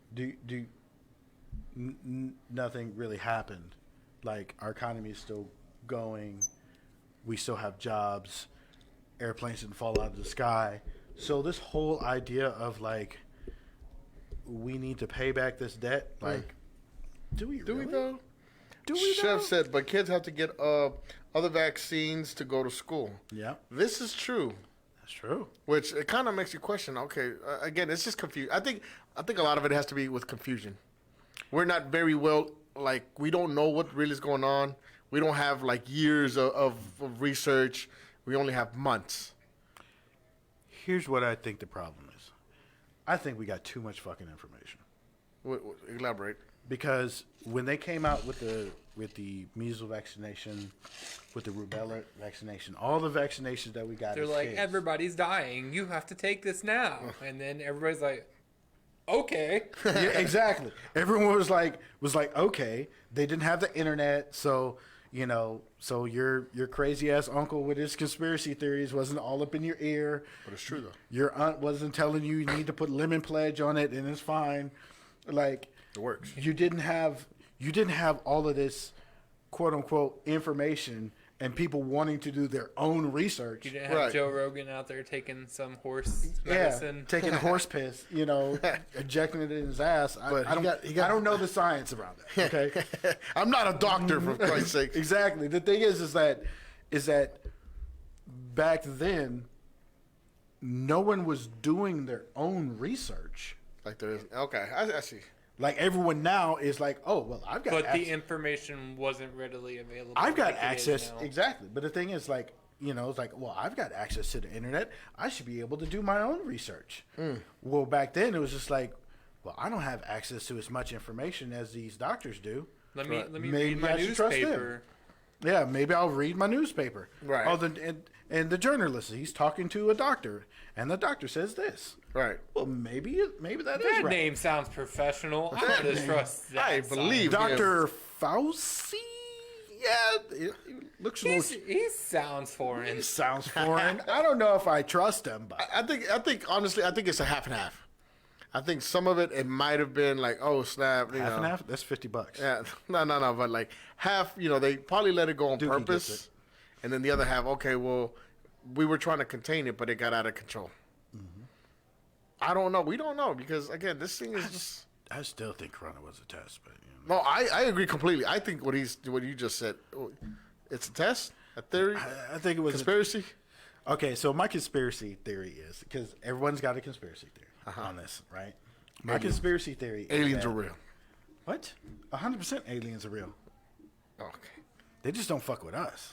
nothing really happened. Like, our economy is still going. We still have jobs. Airplanes didn't fall out of the sky. So this whole idea of, like, we need to pay back this debt, like, do we really? though? Do we Chef though? said, but kids have to get other vaccines to go to school. Yeah, This is true. that's true. Which it kind of makes you question. Okay, again, it's just confused. I think a lot of it has to be with confusion. We're not very well, like, we don't know what really is going on. We don't have like years of research. We only have months. Here's what I think the problem is. I think we got too much fucking information. Elaborate. Because when they came out with the measles vaccination, with the rubella vaccination, all the vaccinations that we got, They're as like, kids, everybody's dying. You have to take this now. And then everybody's like, okay. yeah, exactly. Everyone was like, okay. They didn't have the internet, so so your crazy ass uncle with his conspiracy theories wasn't all up in your ear. But it's true though. Your aunt wasn't telling you need to put lemon pledge on it and it's fine. Like, It works. you didn't have all of this quote unquote information and people wanting to do their own research. You didn't have Right. Joe Rogan out there taking some horse medicine. Yeah, taking horse piss, injecting it in his ass. But I don't know the science around that. Okay, I'm not a doctor, for Christ's sake. exactly. The thing is that back then, no one was doing their own research. Like there is. Okay, I see. Like, everyone now is like, oh well, I've got. But access. the information wasn't readily available. I've got like it is access, now. exactly. But the thing is, like, it's like, well, I've got access to the internet. I should be able to do my own research. Well, back then it was just like, well, I don't have access to as much information as these doctors do. Let me Maybe read my I should trust them. newspaper. Yeah, maybe I'll read my newspaper. Right. Oh, and the journalist, he's talking to a doctor, and the doctor says this. Right. Well, maybe that is That right. name sounds professional. I'm going to trust that. I believe Dr. Fauci? Yeah, he looks a little... He sounds foreign. He sounds foreign. I don't know if I trust him, but... I think honestly, I think it's a half and half. I think some of it might have been like, oh snap, Half and half? That's $50. Yeah, no, but like half, they probably let it go on Dookie purpose, gets it. and then the other half, okay, well, we were trying to contain it, but it got out of control. I don't know. We don't know because again, this thing is just. I still think Corona was a test, but No, I agree completely. I think what you just said, it's a test, a theory, I think it was conspiracy. Okay, so my conspiracy theory is, because everyone's got a conspiracy theory on this, right? My conspiracy theory is Aliens that- are real. What? 100% aliens are real. Okay, They just don't fuck with us.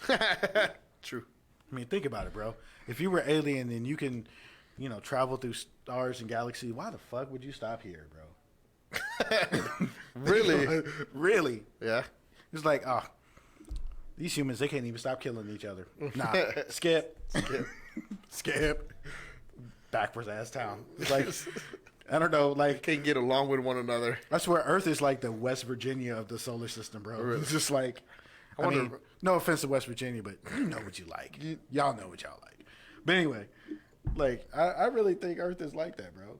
true. I mean, think about it, bro. If you were alien and you can, travel through stars and galaxies, why the fuck would you stop here, bro? Really? Really? Yeah. It's like, these humans, they can't even stop killing each other. Nah, skip. Backwards ass town. It's like, I don't know, like, Can't get along with one another. I swear Earth is like the West Virginia of the solar system, bro. It's just like, I mean, no offense to West Virginia, but you know what you like. Y'all know what y'all like. But anyway, like, I really think Earth is like that, bro.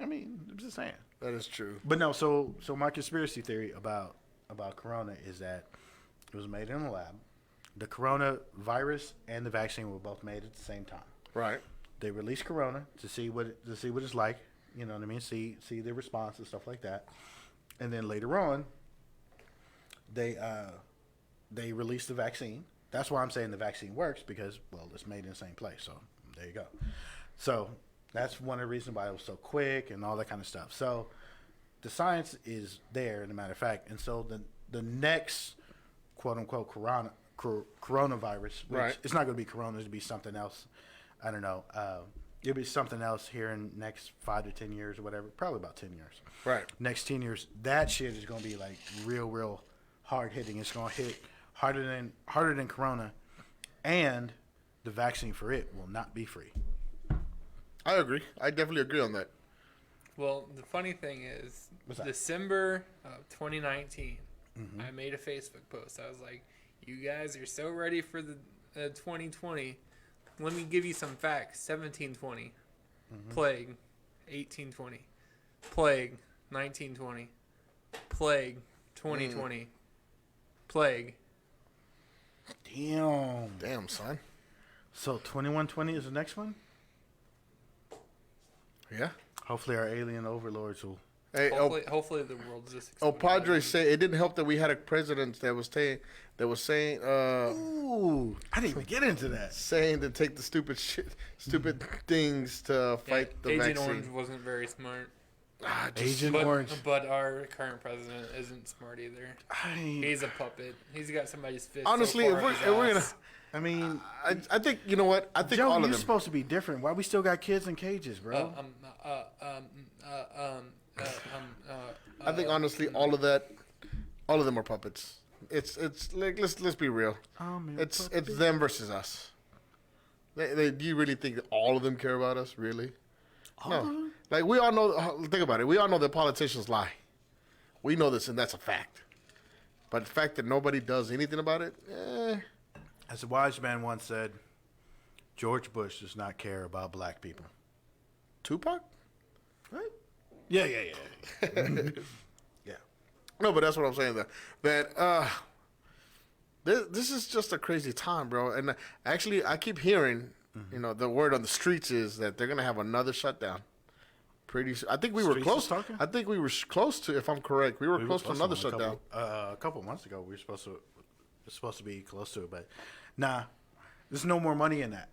I mean, I'm just saying. That is true. But no, so my conspiracy theory about Corona is that it was made in a lab. The coronavirus and the vaccine were both made at the same time. Right. They released Corona to see what it's like. You know what I mean? See the response and stuff like that. And then later on, they released the vaccine. That's why I'm saying the vaccine works because, well, it's made in the same place. So there you go. So that's one of the reasons why it was so quick and all that kind of stuff. So the science is there, as a matter of fact. And so the next quote unquote coronavirus, which Right. it's not going to be corona, it'll be something else. I don't know. It'll be something else here in next 5 to 10 years or whatever. Probably about 10 years. Right. Next 10 years, that shit is going to be like real hard hitting. It's going to hit harder than corona, and the vaccine for it will not be free. I agree. I definitely agree on that. Well, the funny thing is, What's that? December of 2019, I made a Facebook post. I was like, "You guys are so ready for the 2020. Let me give you some facts. 1720. Plague. 1820. Plague. 1920. Plague. 2020. Plague. Damn, son. So 2120 is the next one? Yeah. Hopefully our alien overlords will. Hey, Hopefully the world's just. Padre say it didn't help that we had a president that was saying. Ooh, I didn't even get into that. Saying to take the stupid things to fight the Agent vaccine. Orange wasn't very smart. Agent Orange. But our current president isn't smart either. He's a puppet. He's got somebody's fist. Honestly, so if far we're up gonna, his ass. I mean, I think you know what? I think Joe, all of you're them. supposed to be different. Why we still got kids in cages, bro? I think honestly, all of them are puppets. It's like let's be real. It's them versus us. Do you really think that all of them care about us? Really? No. Like we all know. Think about it. We all know that politicians lie. We know this, and that's a fact. But the fact that nobody does anything about it, As a wise man once said, George Bush does not care about black people. Tupac? Right? Yeah. Yeah. No, but that's what I'm saying. That this is just a crazy time, bro. And actually, I keep hearing, the word on the streets is that they're gonna have another shutdown. Pretty soon. I think we were Streets close. is talking? I think we were close to, if I'm correct, we were close to another shutdown. A couple months ago, we were supposed to be close to it, but nah, there's no more money in that.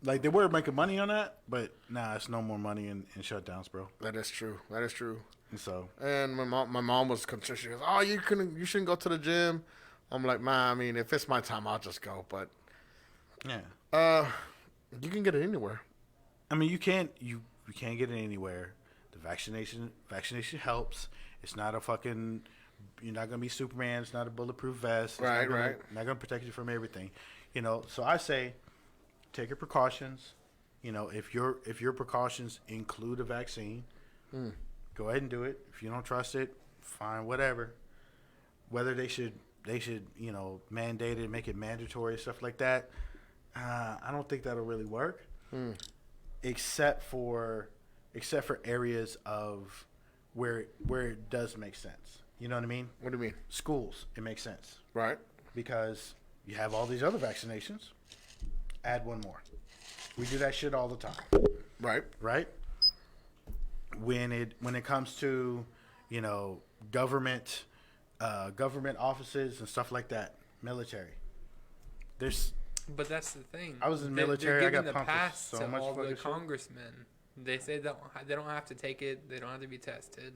Like they were making money on that, but nah, it's no more money in shutdowns, bro. That is true. And so, and my mom was concerned. She goes, "Oh, you shouldn't go to the gym." I'm like, "Ma, I mean, if it's my time, I'll just go." But yeah, you can get it anywhere. I mean, you can't get it anywhere. The vaccination helps. It's not a fucking. You're not gonna be Superman. It's not a bulletproof vest. It's Right. Not gonna protect you from everything. So I say, take your precautions. If your precautions include a vaccine, go ahead and do it. If you don't trust it, fine, whatever. Whether they should mandate it, make it mandatory, stuff like that. I don't think that'll really work. Except for areas of where it does make sense. You know what I mean? What do you mean? Schools, it makes sense. Right. Because you have all these other vaccinations. Add one more. We do that shit all the time. Right. Right? When it comes to, government offices and stuff like that, military. But that's the thing. I was in the military. They're I giving got pumped the with pass so to much all the fucking shit. congressmen. They say that they don't have to take it. They don't have to be tested.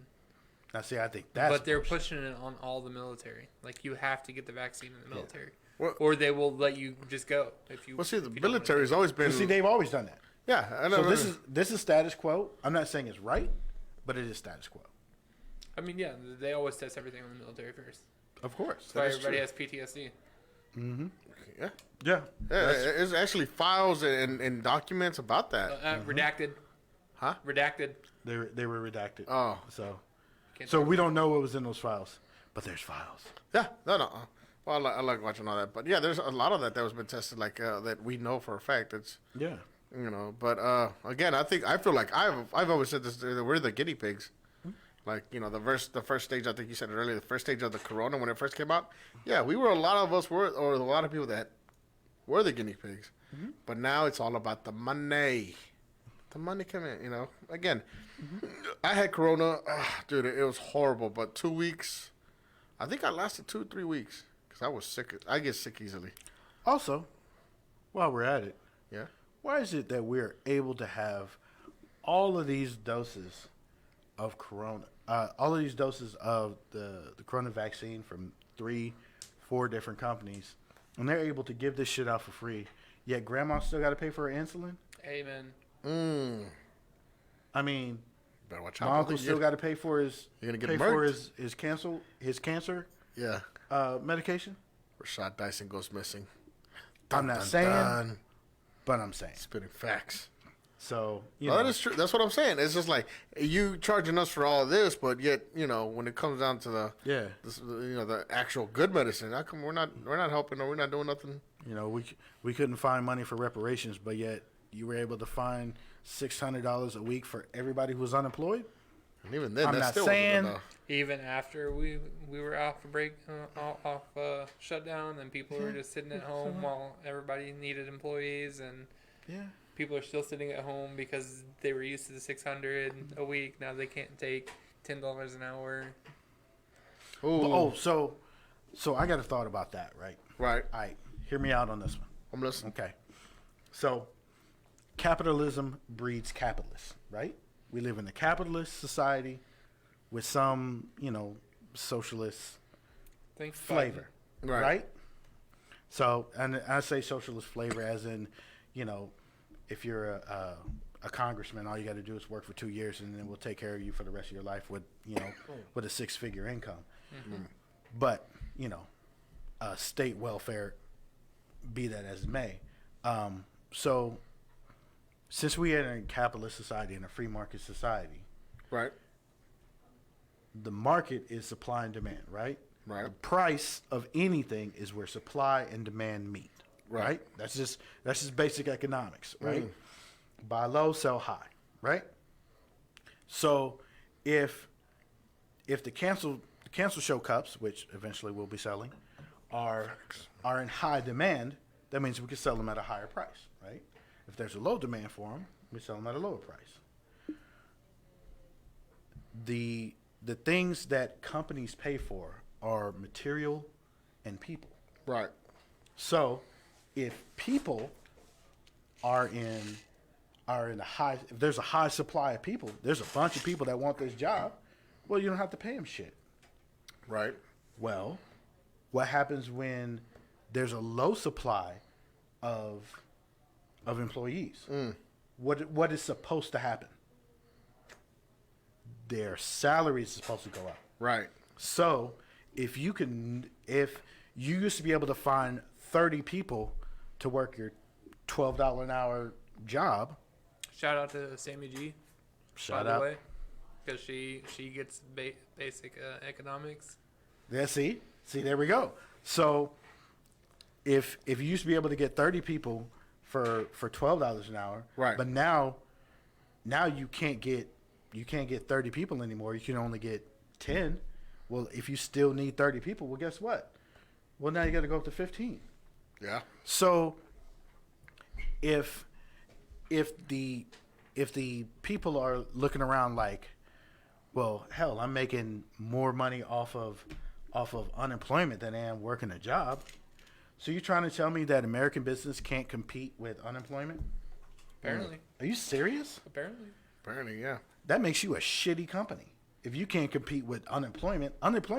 Now, see, I think that's. But they're bullshit. pushing it on all the military. Like you have to get the vaccine in the military, Well- or they will let you just go if you. Well, see, the if you don't wanna military's take it. always been. See, they've always done that. Yeah, I know. So this is status quo. I'm not saying it's right, but it is status quo. I mean, yeah, they always test everything on the military first. Of course. That's why is everybody true. has PTSD. Yeah. Yeah. There's actually files and documents about that. Redacted. Huh? Redacted. They were redacted. Oh. So we don't know what was in those files, but there's files. Yeah. No. Well, I like watching all that, but yeah, there's a lot of that was been tested, like that we know for a fact. It's Yeah. But again, I feel like I've always said this. That we're the guinea pigs. Like the first stage. I think you said it earlier. The first stage of the corona when it first came out. Yeah, a lot of people that were the guinea pigs. But now it's all about the money. The money coming in. Again, I had corona. Dude, it was horrible. But 2 weeks. I think I lasted 2-3 weeks because I was sick. I get sick easily. Also, while we're at it, Yeah. why is it that we're able to have all of these doses of corona, all of these doses of the corona vaccine from 3-4 different companies, and they're able to give this shit out for free, yet grandma still got to pay for her insulin? Amen. I mean, Better watch out. my uncle still got to pay for his You're gonna get pay for murked. his cancer Yeah. medication. Rashad Dyson goes missing. I'm not saying, but I'm saying. Spitting facts. So That is true. That's what I'm saying. It's just like you charging us for all of this, but yet when it comes down to the Yeah. the actual good medicine, how come we're not helping or we're not doing nothing? You know, we couldn't find money for reparations, but yet you were able to find $600 a week for everybody who was unemployed. And even then, I'm that not still saying- wasn't enough. Even after we were off a break, off shutdown, and people were just sitting at home while everybody needed employees, and Yeah. people are still sitting at home because they were used to the 600 a week. Now they can't take $10 an hour. Ooh, So I got a thought about that, right? right. All right, hear me out on this one. I'm listening. Okay. So capitalism breeds capitalists, right? We live in a capitalist society with some, socialist Thanks, flavor, Right. right? So, and I say socialist flavor as in, if you're a congressman, all you got to do is work for 2 years, and then we'll take care of you for the rest of your life with, with a 6-figure income. Mm-hmm. But, state welfare, be that as it may. So, since we are in a capitalist society, in a free market society, Right. the market is supply and demand, right? Right. The price of anything is where supply and demand meet, right? Right. That's just basic economics, right? Buy low, sell high, right? So, if the cancel show cups, which eventually we'll be selling, are in high demand, that means we can sell them at a higher price, right? If there's a low demand for them, we sell them at a lower price. The things that companies pay for are material and people. Right. So, if people are in a high, if there's a high supply of people, there's a bunch of people that want this job. Well, you don't have to pay them shit. Right. Well, what happens when there's a low supply of employees? What is supposed to happen? Their salary is supposed to go up. Right. So, if you used to be able to find 30 people to work your $12 an hour job, Shout out to Sammy G. Shout by out. the way, because she gets basic economics. yeah, see, there we go. So, if you used to be able to get 30 people for $12 an hour, Right. But now you can't get 30 people anymore. You can only get 10. Well, if you still need 30 people, well, guess what? Well, now you got to go up to 15. Yeah. So, if the people are looking around like, well, hell, I'm making more money off of unemployment than I am working a job. So you're trying to tell me that American business can't compete with unemployment? Apparently, Are you serious? Apparently, yeah. That makes you a shitty company. If you can't compete with unemployment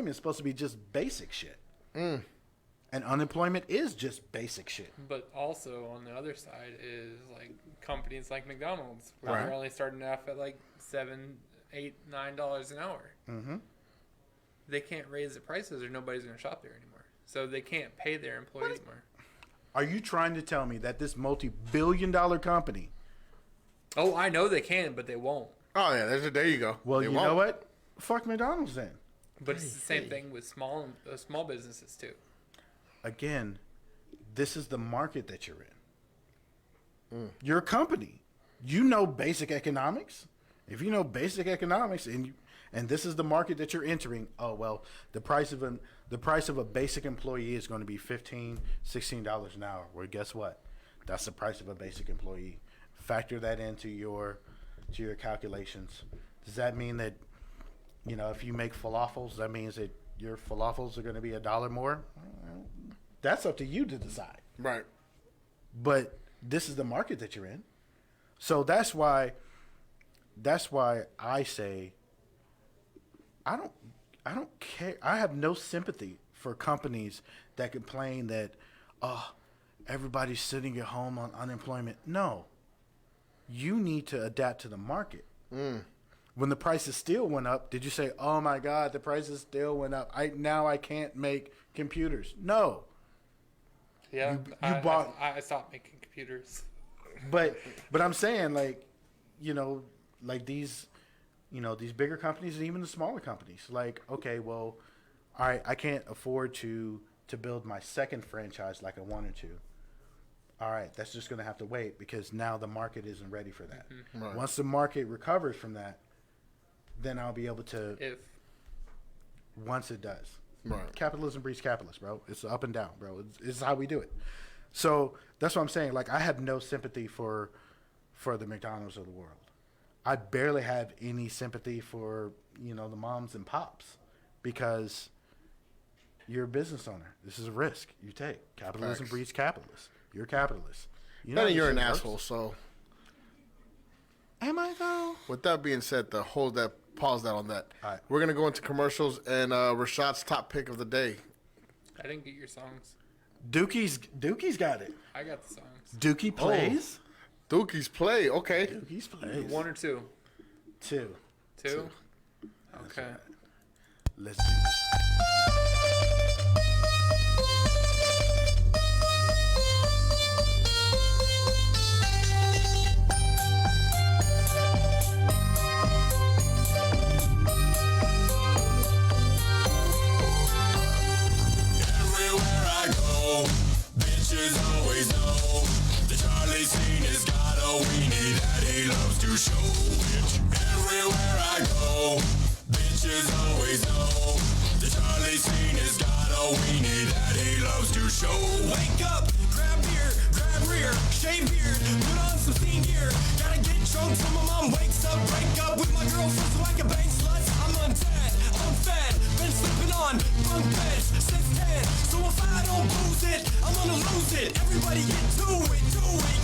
is supposed to be just basic shit. And unemployment is just basic shit. but also on the other side is like companies like McDonald's, where Right. they're only starting off at like $7, $8, $9 an hour. Mm-hmm. They can't raise the prices, or nobody's going to shop there anymore. So they can't pay their employees more. Are you trying to tell me that this multi-billion-dollar company? Oh, I know they can, but they won't. Oh yeah. There you go. Well, They you won't. know what? Fuck McDonald's then. But it's the same thing with small businesses too. Again, this is the market that you're in. You're a company. You know basic economics. If you know basic economics and this is the market that you're entering, oh well, the price of a basic employee is going to be $15, $16 an hour. Well, guess what? That's the price of a basic employee. Factor that into your calculations. Does that mean that if you make falafels, that means that your falafels are going to be $1 more? That's up to you to decide. Right. But this is the market that you're in. So that's why I say I don't care. I have no sympathy for companies that complain that everybody's sitting at home on unemployment. No. You need to adapt to the market. When the price of steel went up, did you say, "Oh my God, the price of steel went up. I can't make computers"? No. Yeah, I stopped making computers. But I'm saying like these bigger companies and even the smaller companies, like, okay, well, I can't afford to build my second franchise like I wanted to. all right, that's just going to have to wait because now the market isn't ready for that. Right. Once the market recovers from that, then I'll be able to. Once it does. Right. Capitalism breeds capitalists, bro. It's up and down, bro. It's how we do it. So that's what I'm saying. Like, I have no sympathy for the McDonald's of the world. I barely have any sympathy for, the moms and pops because you're a business owner. This is a risk you take. Capitalism Facts. breeds capitalists. You're a capitalist. Then you're an this shit asshole, works. so. Am I, though? With that being said, pause that on that. All right. We're going to go into commercials and Rashad's top pick of the day. I didn't get your songs. Dooky's got it. I got the songs. Dookie plays. Dookie's play, okay. Dooky's plays. 1 or 2? 2. 2? Okay. Let's do this. Everywhere I go, bitches always know the Charlie scene has got a weenie that he loves to show. Bitch. Everywhere I go, bitches always know the Charlie scene has got a weenie that he loves to show. Wake up, grab beer, grab rear, shave beard, put on some steam gear. Gotta get drunk till my mom wakes up. Break up with my girlfriend so I can bang sluts. I'm undead, unfed, been sleeping on bunk beds since 10. So if I don't lose it, I'm gonna lose it. Everybody get to it,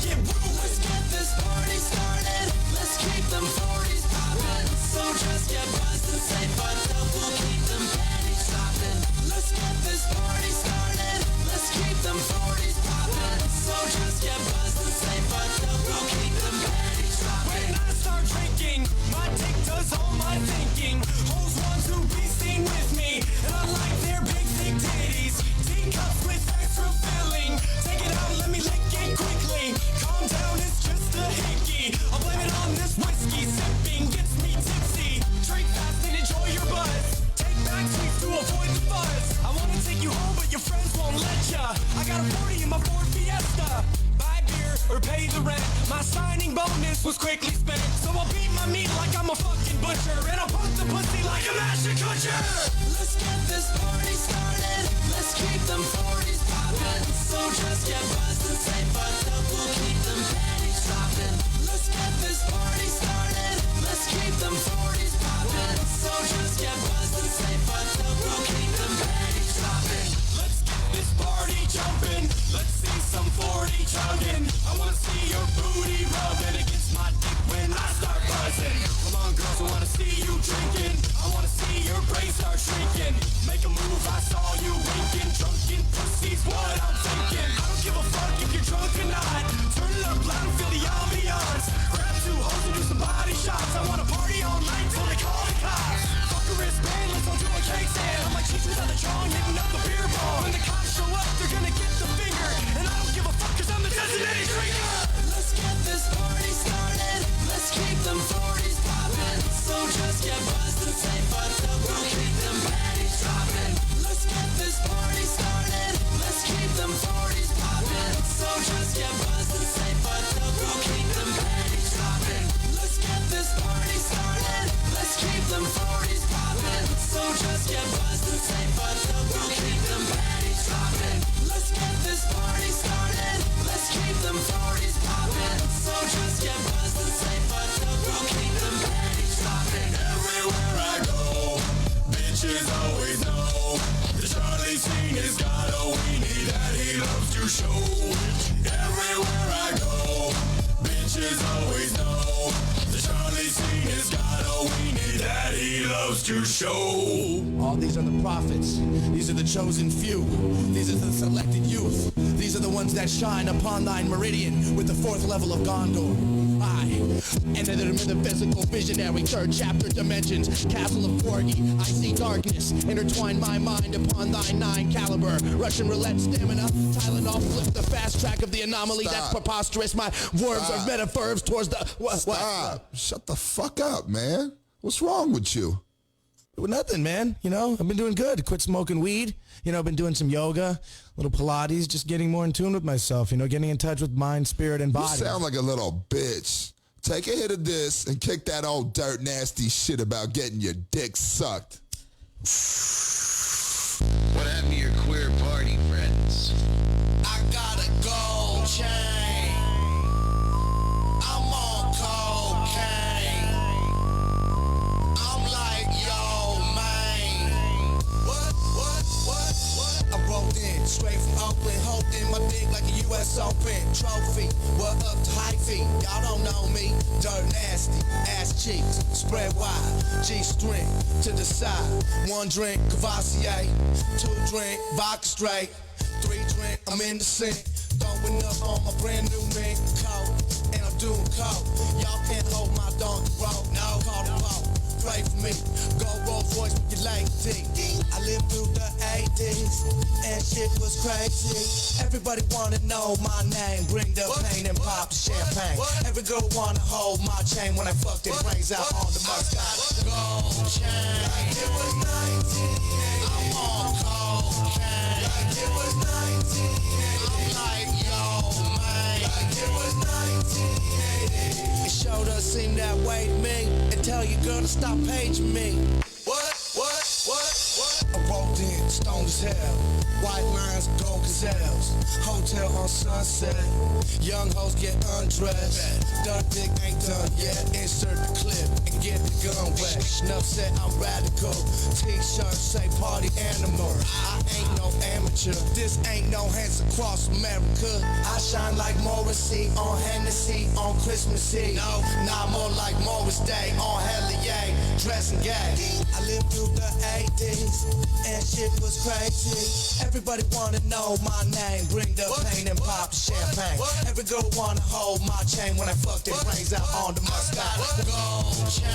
get ruined. Let's get this party started. Let's keep them 40s poppin'. So just get buzzed and say fucked up. We'll keep them panties dropping. Let's get this party started. Let's keep them 40s poppin'. So just get buzzed and say fucked up. We'll keep them panties dropping. When I start drinking, my dick does all my thinking. Hoes want to be seen with me, and I like their big thick titties. Teacups with extra filling. Take it out, let me lick it quickly. Calm down, it's just a hickey. I'll blame it on this whiskey. Sipping gets me tipsy. Drink fast and enjoy your buzz. Take back sweets to avoid the fuzz. I wanna take you home, but your friends won't let ya. I got a 40 in my Ford Fiesta. Buy beer or pay the rent. My signing bonus was quickly spent. So I'll beat my meat like I'm a fucking butcher. And I'll pump the pussy like a master kutcher. Let's get this party started. Let's keep them 40s poppin'. So just get buzzed and say fucked up. We'll keep them panties dropping. Let's get this party started. Let's keep them 40s poppin'. So just get buzzed and say fucked up. We'll keep them panties dropping. Let's get this party jumping. Let's see some 40 chugging. I wanna see your booty rubbing against my dick when I start buzzing. Come on, girls, I wanna see you drinking. I wanna see your brain start shrinking. Make a move, I saw you winking. Drunken pussy's what I'm thinking. I don't give a fuck if you're drunk or not. Turn it up loud and feel the ambiance. Grab 2 hoes and do some body shots. I wanna party all night till they call the cops. Fuck a wristband, let's all do a cake stand. On my cheeks without the chong, hitting up the beer bong. When the cops show up, they're gonna get the finger. And I don't give a fuck cause I'm the designated drinker. Let's get this party started. Let's keep them 40s poppin'. So just get buzzed and say fucked up. We'll keep them panties dropping. Let's get this party started. Let's keep them 40s poppin'. So just get buzzed and say fucked up. We'll keep them panties dropping. Let's get this party started. Let's keep them 40s poppin'. So just get buzzed and say fucked up. We'll keep them panties dropping. Let's get this party started. Let's keep them 40s poppin'. So just get buzzed and say fucked up. We'll keep them panties dropping. Everywhere I go, bitches always know the Charlie scene has got a weenie that he loves to show. Everywhere I go, bitches always know the Charlie scene has got a weenie that he loves to show. All these are the prophets. These are the chosen few. These are the selected youth. These are the ones that shine upon thine meridian with the 4th level of Gondor. I enter the metaphysical visionary 3rd chapter dimensions. Castle of Porgy. I see darkness. Intertwine my mind upon thine 9 caliber. Russian roulette stamina. Tylenol flip the fast track of the anomaly. Stop. That's preposterous. My words are metaphors towards the... What? Stop. Shut the fuck up, man. What's wrong with you? Well, nothing, man. You know, I've been doing good. Quit smoking weed. You know, I've been doing some yoga, little Pilates, just getting more in tune with myself, you know, getting in touch with mind, spirit, and body. You sound like a little bitch. Take a hit of this and kick that old dirt nasty shit about getting your dick sucked. What happened to your queer party friends? I got a gold chain. I'm on cocaine. I'm like, yo, man. What? I rolled in, straight from Oakland, holding my dick like a U.S. Open trophy. What up to hyphy? Y'all don't know me. Dirt nasty, ass cheeks, spread wide, G-string to the side. 1 drink, Cavassier, 2 drink, vodka straight, 3 drink, I'm in the sink. Throwing up on my brand new mink coat, and I'm doing coke. Y'all can't hold my donkey road, no, call the pole. Pray for me, go Rolls Royce with your lady. I lived through the 80s, and shit was crazy. Everybody wanna know my name, bring the pain and pop the champagne. Every girl wanna hold my chain when I fuck their brains out on the Mustang. Gold chain, it was 1980. I'm on cocaine. It was 1980. I'm like, yo, man. It was 1980. It showed us seem that way to me, and tell your girl to stop paging me. What? I walked in, stoned as hell. White lines, gold gazelles. Hotel on Sunset. Young hoes get undressed. Dirt dick ain't done yet. Insert the clip and get the gun wet. Enough said I'm radical. T-shirt say party animal. I ain't no amateur. This ain't no hands across America. I shine like Morrissey on Hennessy on Christmas Eve. No, not more like Morris Day on Hellier. Dressing gay. I lived through the 80s, and shit was crazy. Everybody wanna know my name, bring the pain and pop the champagne. Every girl wanna hold my chain when I fuck their brains out on the Mustang. Gold chain,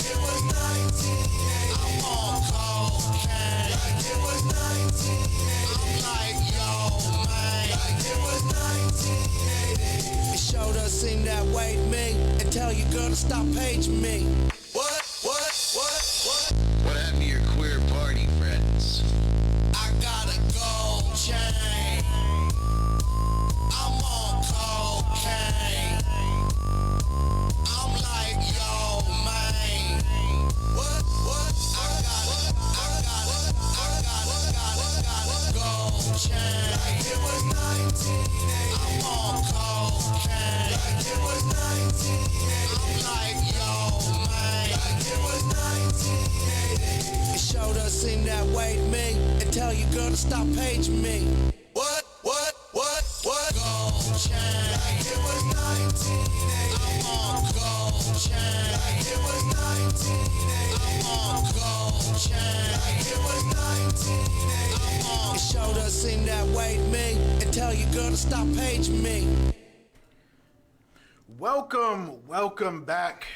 it was 1980. I'm on cocaine. It was 1980. I'm like, yo, man. It was 1980. It showed us seem that way to me, and tell your girl to stop paging me. What happened to your queer party friends? I got a gold chain. I'm on cocaine. I'm like, yo, man. What? I got a gold chain. It was 1980. I'm on cocaine. It was 1980. I'm like, yo, man. It was 1980. It showed us seem that way to me, and tell your girl to stop paging me. What? Gold chain. It was 1980. I'm on gold chain. It was 1980. I'm on gold chain. It was 1980. It showed us seem that way to me, and tell your girl to stop paging me. Welcome back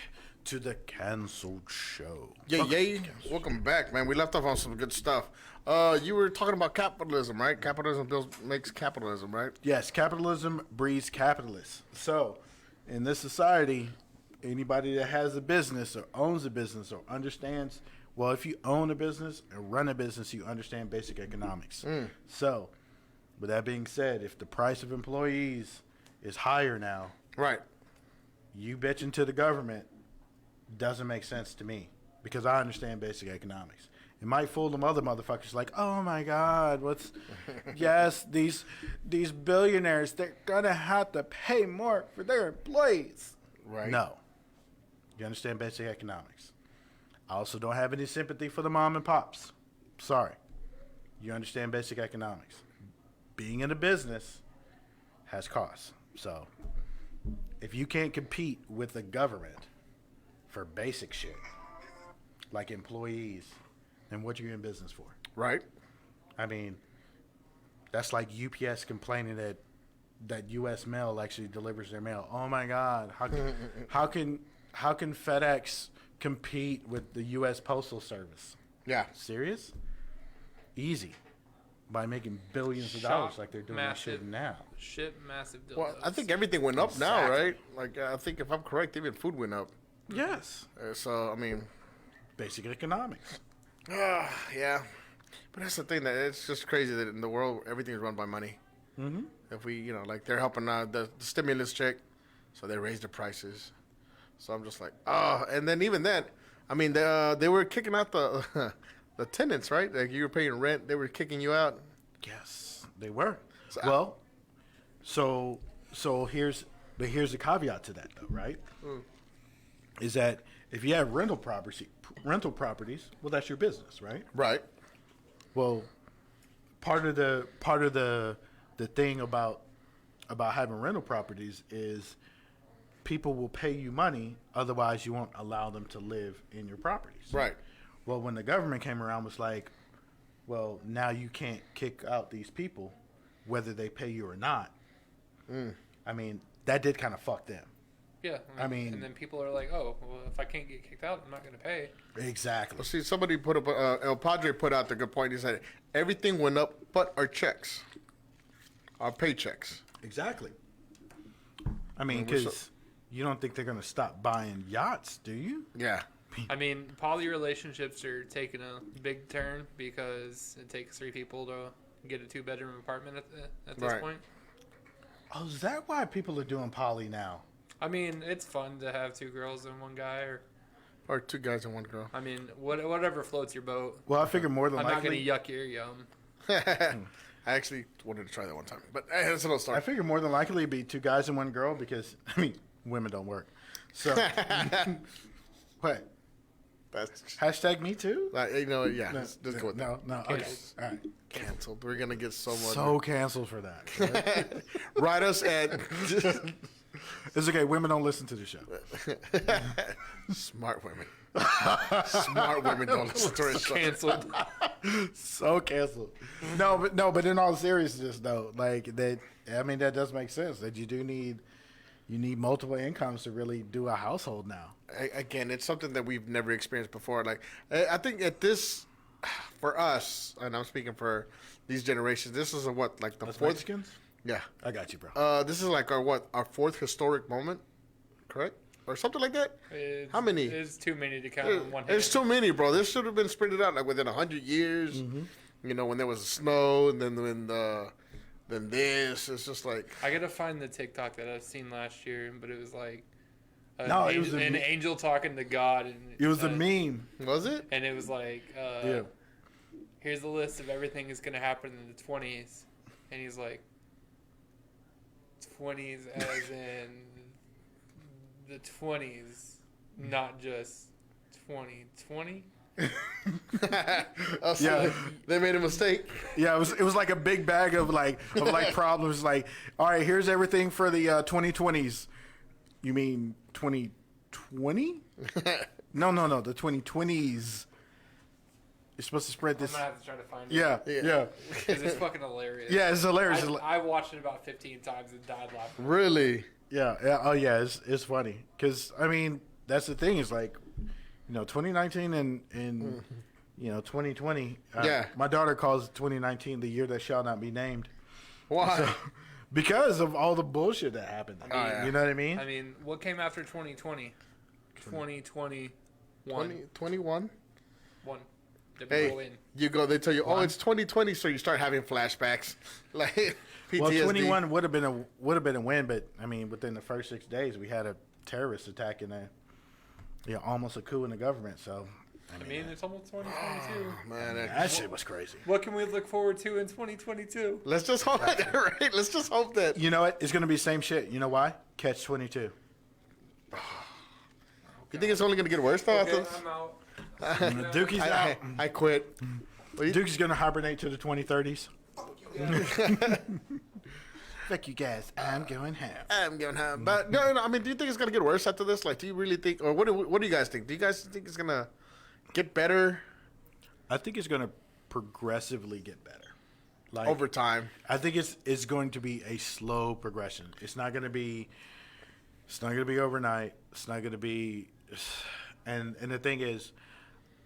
to the Canceled Show. Yay. Welcome back, man. We left off on some good stuff. You were talking about capitalism, right? Capitalism makes capitalism, right? Yes, capitalism breeds capitalists. So, in this society, anybody that has a business or owns a business or understands, well, if you own a business and run a business, you understand basic economics. So, with that being said, if the price of employees is higher now, Right. you bitching to the government doesn't make sense to me because I understand basic economics. It might fool them other motherfuckers like, oh my God, yes, these billionaires, they're gonna have to pay more for their employees. Right. No. You understand basic economics. I also don't have any sympathy for the mom and pops. Sorry. You understand basic economics. Being in a business has costs. So if you can't compete with the government for basic shit, like employees, then what you in business for? Right. I mean, that's like UPS complaining that U.S. mail actually delivers their mail. Oh my God, how can FedEx compete with the U.S. Postal Service? Yeah. Serious? Easy. By making billions of dollars like they're doing that shit now. Ship massive dildos. Well, I think everything went up now, right? Like, I think if I'm correct, even food went up. Yes. So, I mean, Basic economics. Yeah. But that's the thing, that it's just crazy that in the world, everything's run by money. Mm-hmm. If we, like they're helping the stimulus check, so they raise the prices. So I'm just like, and then even then, I mean, they were kicking out the the tenants, right? Like you were paying rent, they were kicking you out. Yes, they were. So, So here's the caveat to that, though, right? Is that if you have rental properties, well, that's your business, right? Right. Well, part of the thing about having rental properties is people will pay you money, otherwise you won't allow them to live in your properties. Right. Well, when the government came around, was like, well, now you can't kick out these people, whether they pay you or not. I mean, that did kind of fuck them. Yeah, I mean, and then people are like, "Oh, well, if I can't get kicked out, I'm not going to pay." Exactly. Well, see, somebody put up El Padre put out the good point. He said everything went up, but our checks, our paychecks. Exactly. I mean, because you don't think they're going to stop buying yachts, do you? Yeah. I mean, poly relationships are taking a big turn because it takes 3 people to get a 2-bedroom apartment at this point. Oh, is that why people are doing poly now? I mean, it's fun to have 2 girls and 1 guy, Or 2 guys and 1 girl. I mean, whatever floats your boat. Well, I figure more than I'm likely. not going to yuck your yum. I actually wanted to try that one time, but that's another story. I figure more than likely it'd be 2 guys and 1 girl because, I mean, women don't work. So, what? That's Hashtag me too? yeah. Let's go with that. No. Okay. All right. Canceled. We're gonna get so much. So canceled for that. Right? Write us at It's okay. Women don't listen to the show. smart women. Smart women don't listen to our show. Canceled. So canceled. But in all seriousness, though, like that. I mean, that does make sense. That you need multiple incomes to really do a household now. Again, it's something that we've never experienced before. Like, I think at this, for us, and I'm speaking for these generations, this is like the Us 4th. Mexicans? Yeah. I got you, bro. This is like our 4th historic moment, correct? Or something like that? It's, How many? It's too many to count on one hand. There's too many, bro. This should have been spread out like within 100 years. When there was snow, and then then this. It's just like I gotta find the TikTok that I've seen last year, but it was like it was an angel talking to God, and It was a meme. was it? and it was like, Yeah. here's a list of everything that's gonna happen in the 20s, and he's like, 20s as in the 20s, not just 2020. Yeah. They made a mistake. Yeah, it was like a big bag of problems. Like, all right, here's everything for the 2020s. You mean 2020? No, the 2020s. You're supposed to spread I'm this. gonna have to try to find it. Yeah. Because it's fucking hilarious. Yeah, it's hilarious. I watched it about 15 times and died laughing. Really? Yeah. Oh, yeah. It's funny because I mean that's the thing. Is like, 2019 and 2020. Yeah. My daughter calls 2019 the year that shall not be named. Why? Because of all the bullshit that happened. yeah. You know what I mean? I mean, what came after 2020? 2021. 21? One. Hey, you go. They tell you, oh, it's 2020, so you start having flashbacks, like PTSD. Well, 21 would have been a win, but I mean, within the first 6 days, we had a terrorist attack and almost a coup in the government. So I mean, it's almost 2022. Man, that shit was crazy. What can we look forward to in 2022? let's just hope that, right? Let's just hope that. You know what? It's gonna be the same shit. You know why? Catch 22. You think it's only gonna get worse though? Okay, After I'm out. Dookie's out. I quit. Dookie's gonna hibernate to the 2030s. Fuck you guys. I'm going half. I'm going home. But no, I mean, do you think it's gonna get worse after this? Like, do you really think, or what do you guys think? Do you guys think it's gonna get better I think it's gonna progressively get better. Like over time? I think it's going to be a slow progression. It's not gonna be overnight. It's not gonna be, and the thing is,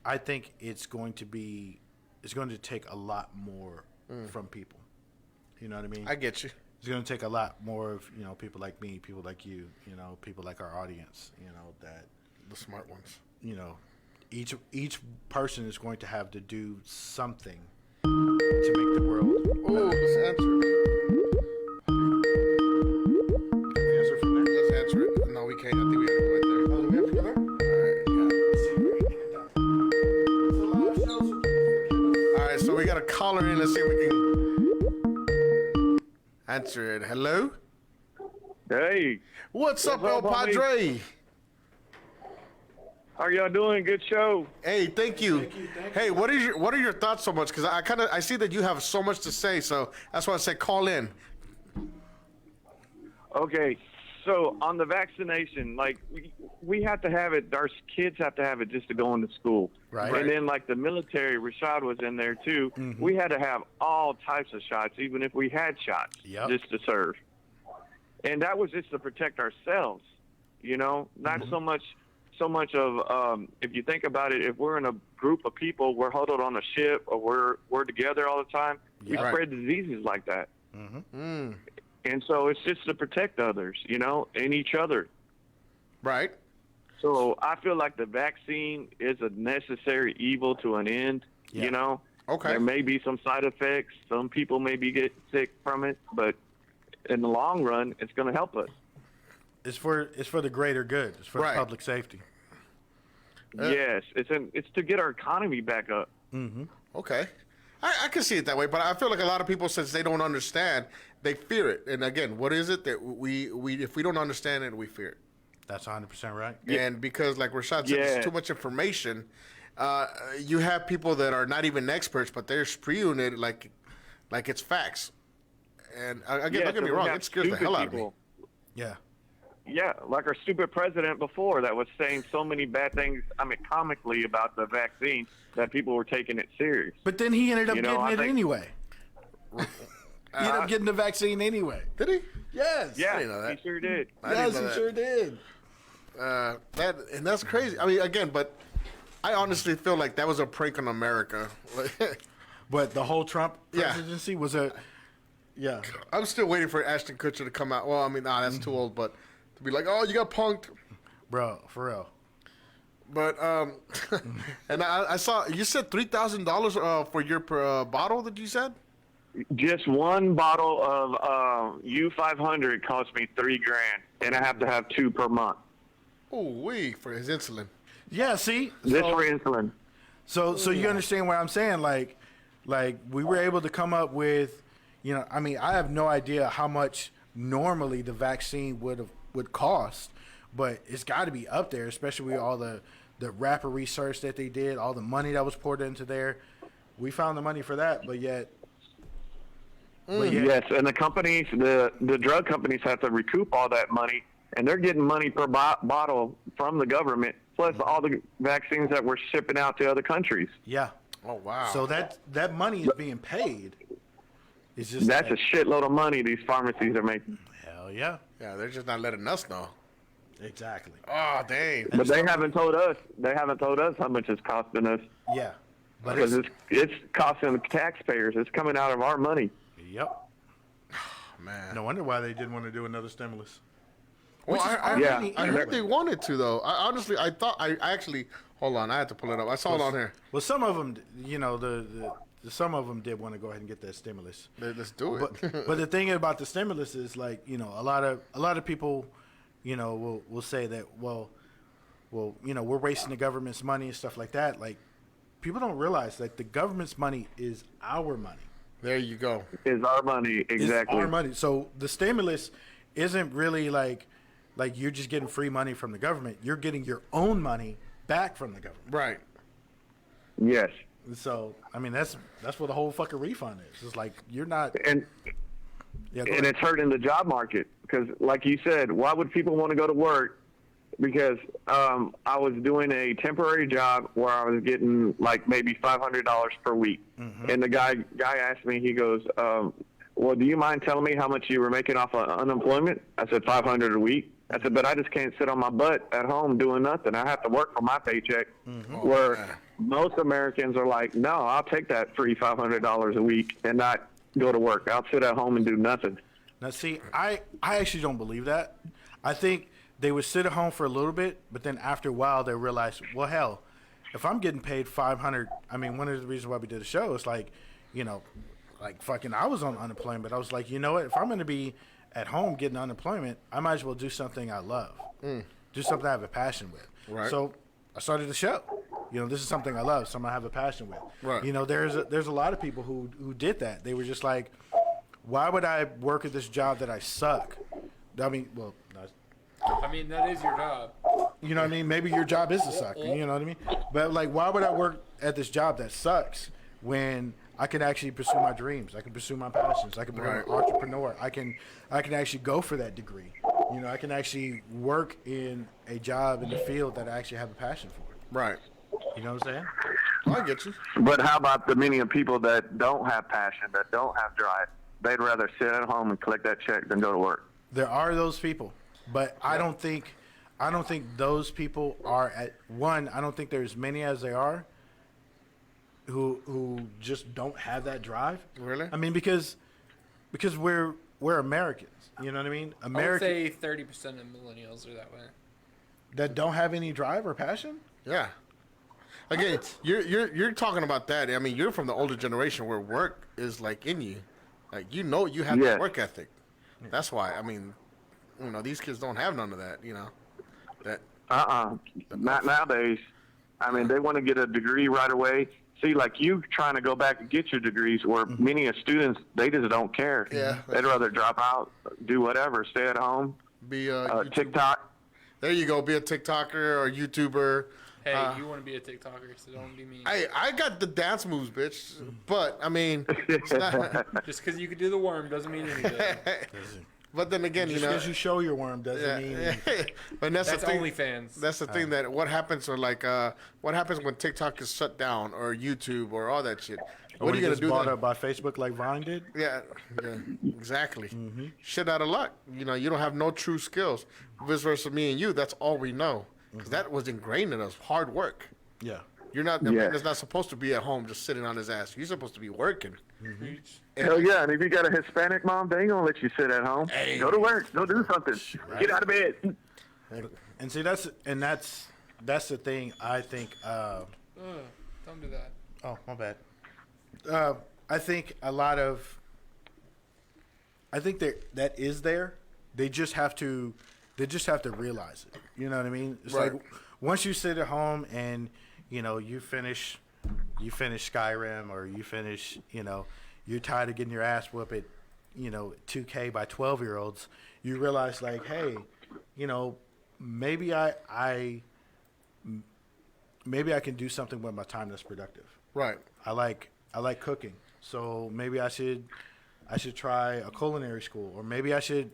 I think it's going to take a lot more from people. You know what I mean? I get you. It's going to take a lot more of people like me, people like you, people like our audience, that The smart ones. each person is going to have to do something to make the world. Oh, let's answer it. Can we answer from there? Let's answer it. No, we can't. I think we have to go right there. Oh, do we have to go there? All right, so we got a caller in. Let's see if we can answer it. Hello? Hey, What's up, What's El up, homie? Padre? how y'all doing? Good show. Hey, thank you. Hey, what are your thoughts so much? Because I see that you have so much to say, so that's why I said call in. Okay, so on the vaccination, like we have to have it. Our kids have to have it just to go into school. Right. And then like the military, Rashad was in there too. We had to have all types of shots, even if we had shots, Yep. just to serve. And that was just to protect ourselves, not so much of if you think about it, if we're in a group of people, we're huddled on a ship or we're together all the time, we Yeah. spread diseases like that. Mm. And so it's just to protect others, and each other. Right? So I feel like the vaccine is a necessary evil to an end, Yeah. Okay. There may be some side effects. Some people maybe get sick from it, but in the long run, it's going to help us. It's for the greater good. It's for Right. public safety. Yes, it's to get our economy back up. Okay. I can see it that way, but I feel like a lot of people, since they don't understand, they fear it. And again, what is it that we if we don't understand it, we fear it. That's 100% right. And because, like Rashad said, Yeah. it's too much information. You have people that are not even experts, but they're spewing it like it's facts. And again, Yeah, don't get so me we wrong, have it scares the stupid hell out of me. people. Yeah. Yeah, like our stupid president before that was saying so many bad things, comically about the vaccine that people were taking it serious. But then he ended up getting I it think- anyway. He ended up getting the vaccine anyway. Did he? Yes. Yeah, didn't know that. he sure did. I didn't Yes, know he that. sure did. That's crazy. I mean, again, but I honestly feel like that was a prank on America. But the whole Trump Yeah. presidency was a. Yeah. I'm still waiting for Ashton Kutcher to come out. Well, I mean, that's too old, but to be like, oh, you got punked. Bro, for real. But and I saw you said $3,000 for your bottle that you said. Just one bottle of U500 cost me $3,000, and I have to have 2 per month. Oh, for his insulin. Yeah, see? This for insulin. So you understand what I'm saying? Like we were able to come up with, I have no idea how much normally the vaccine would cost, but it's got to be up there, especially with all the rapid research that they did, all the money that was poured into there. We found the money for that, but yet. Yes, and the companies, the drug companies have to recoup all that money, and they're getting money per bottle from the government, plus all the vaccines that we're shipping out to other countries. Yeah. Oh wow. So that money is being paid. It's just That's a shitload of money these pharmacies are making. hell yeah. Yeah, they're just not letting us know. Exactly. Oh dang. But they haven't told us. They haven't told us how much it's costing us, Yeah. But because it's costing the taxpayers. It's coming out of our money. yep. Man. No wonder why they didn't want to do another stimulus. Well, Yeah. I heard they wanted to though. I thought I actually hold on. I had to pull it up. I saw it on here. Well, some of them, some of them did want to go ahead and get that stimulus. Let's do it. But the thing about the stimulus is, like, a lot of people, will say that, well, we're wasting the government's money and stuff like that. Like, people don't realize that the government's money is our money. There you go. Is our money It's exactly? our money. So the stimulus isn't really like you're just getting free money from the government. You're getting your own money back from the government. Right. Yes, So I mean that's what the whole fucking refund is. It's like you're not. and Yeah, go and ahead. it's hurting the job market, because, like you said, why would people want to go to work? Because I was doing a temporary job where I was getting like maybe $500 per week, and the guy asked me, he goes, "Well, do you mind telling me how much you were making off of unemployment?" I said, $500 a week. I said, "But I just can't sit on my butt at home doing nothing. I have to work for my paycheck." Where most Americans are like, "No, I'll take that free $500 a week and not go to work. I'll sit at home and do nothing." Now, see, I actually don't believe that. I think they would sit at home for a little bit, but then after a while they realize, well, hell, if I'm getting paid $500, I mean, one of the reasons why we did a show is like, you know, like fucking, I was on unemployment, but I was like, you know what? If I'm going to be at home getting unemployment, I might as well do something I love, do something I have a passion with. Right. So I started the show. You know, this is something I love, something I have a passion with. Right. You know, there's a lot of people who did that. They were just like, why would I work at this job that I suck? I mean, well, I mean, that is your job. you know what I mean? Maybe your job is to suck. You know what I mean? But like, why would I work at this job that sucks when I can actually pursue my dreams? I can pursue my passions. I can become an entrepreneur. I can actually go for that degree. You know, I can actually work in a job in the field that I actually have a passion for. Right. You know what I'm saying? I get you. But how about the many of people that don't have passion, that don't have drive? They'd rather sit at home and collect that check than go to work. There are those people, but I don't think those people are at one. I don't think there's many as they are who just don't have that drive. Really? I mean, because we're Americans. You know what I mean? I would say 30% of millennials are that way. That don't have any drive or passion. Yeah. Again, you're talking about that. I mean, you're from the older generation where work is like in you, like you know you have that work ethic. That's why. I mean, you know, these kids don't have none of that. You know, that. Not nowadays. I mean, they want to get a degree right away. See, like you trying to go back and get your degrees, or many of students, they just don't care. Yeah. They'd rather drop out, do whatever, stay at home, Be TikTok. There you go. Be a TikToker or YouTuber. Hey, you want to be a TikToker, so don't be mean. I got the dance moves, bitch. But I mean, it's not. Just because you could do the worm doesn't mean anything. But then again, Just you know, because you show your worm doesn't mean. But that's the thing. OnlyFans. That's the thing that what happens, or like what happens when TikTok is shut down, or YouTube, or all that shit. What are you gonna do bought then? up by Facebook like Vine did? Yeah, exactly. Shit out of luck. You know, you don't have no true skills. Vice versa, me and you, that's all we know. Because that was ingrained in us, hard work. Yeah. You're not, the man is not supposed to be at home just sitting on his ass. You're supposed to be working. Hell yeah, and if you got a Hispanic mom, they ain't gonna let you sit at home. Hey. Go to work. Go do something. Right. Get out of bed. And see, that's the thing. I think. Don't do that. Oh, my bad. I think that is there. They just have to realize it. You know what I mean? It's Right. like once you sit at home and you know you finish Skyrim, or you finish, you know, you're tired of getting your ass whooped at, you know, 2K by 12-year-olds. You realize, like, hey, you know, maybe I can do something with my time that's productive. Right. I like cooking, so maybe I should try a culinary school, or maybe I should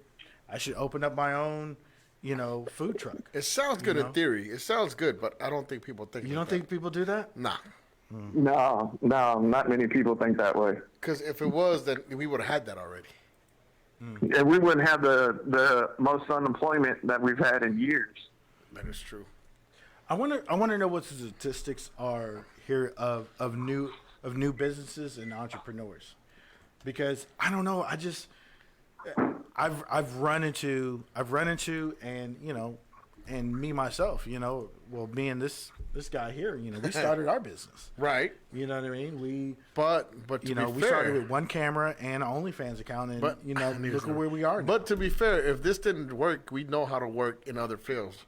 open up my own, you know, food truck. It sounds good in theory. It sounds good, but I don't think people think. You don't think people do that? Nah. No, not many people think that way. Because if it was, then we would have had that already. And we wouldn't have the most unemployment that we've had in years. That is true. I want to know what the statistics are here of new businesses and entrepreneurs, because I don't know. I've run into and, you know, and me myself, you know, well, me and this guy here, you know, we started our business. Right. You know what I mean? But to you know, be we fair, started with one camera and an OnlyFans account, and But- you know, look at where we are now. But to be fair, if this didn't work, we know how to work in other fields.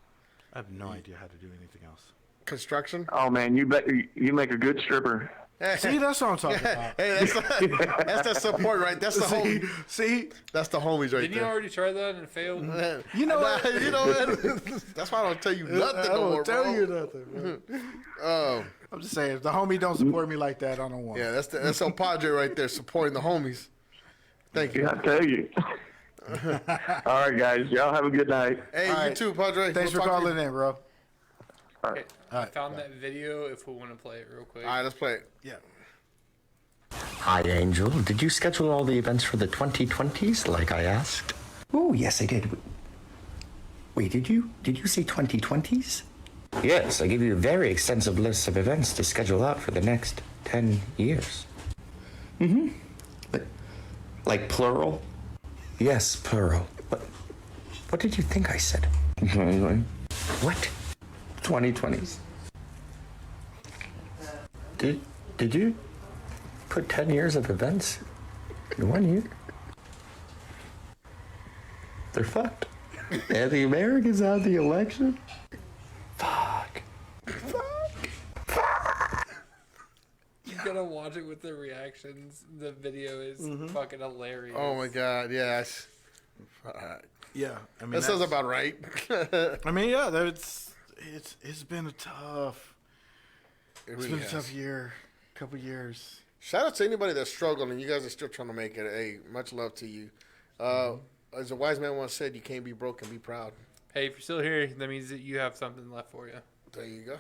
I have no idea how to do anything else. Construction. Oh man, you make a good stripper. See, that's what I'm talking about. Hey, that's the support, right? That's the home. See, that's the homies right Didn't you there. already try that and failed? you know what? You know what? That's why I don't tell you nothing I no don't more, tell bro. you nothing. Bro. Oh, I'm just saying, if the homie don't support me like that, I don't want. yeah, that's El Padre right there supporting the homies. Thank you. Yeah, I tell you. All right, guys, y'all have a good night. Hey, All you right. too, Padre. Thanks for We'll talk to calling in, bro. All right. I found that video if we want to play it real quick. All right, let's play it. Yeah. Hi, Angel. Did you schedule all the events for the 2020s like I asked? Oh, yes, I did. Wait, did you say 2020s? Yes, I gave you a very extensive list of events to schedule out for the next 10 years. Mm-hmm. Like plural? Yes, plural. What did you think I said? What? 2020s. Did you put 10 years of events in 1 year? They're fucked. And the Americans have the election? Fuck. You gotta watch it with the reactions. The video is fucking hilarious. Oh my god, yes. Yeah, I mean That sounds about right. I mean, yeah, it's been a tough. It It's really been a tough has. couple years. Shout out to anybody that's struggling. You guys are still trying to make it. Hey, much love to you. As a wise man once said, you can't be broke and be proud. Hey, if you're still here, that means that you have something left for you. There you go.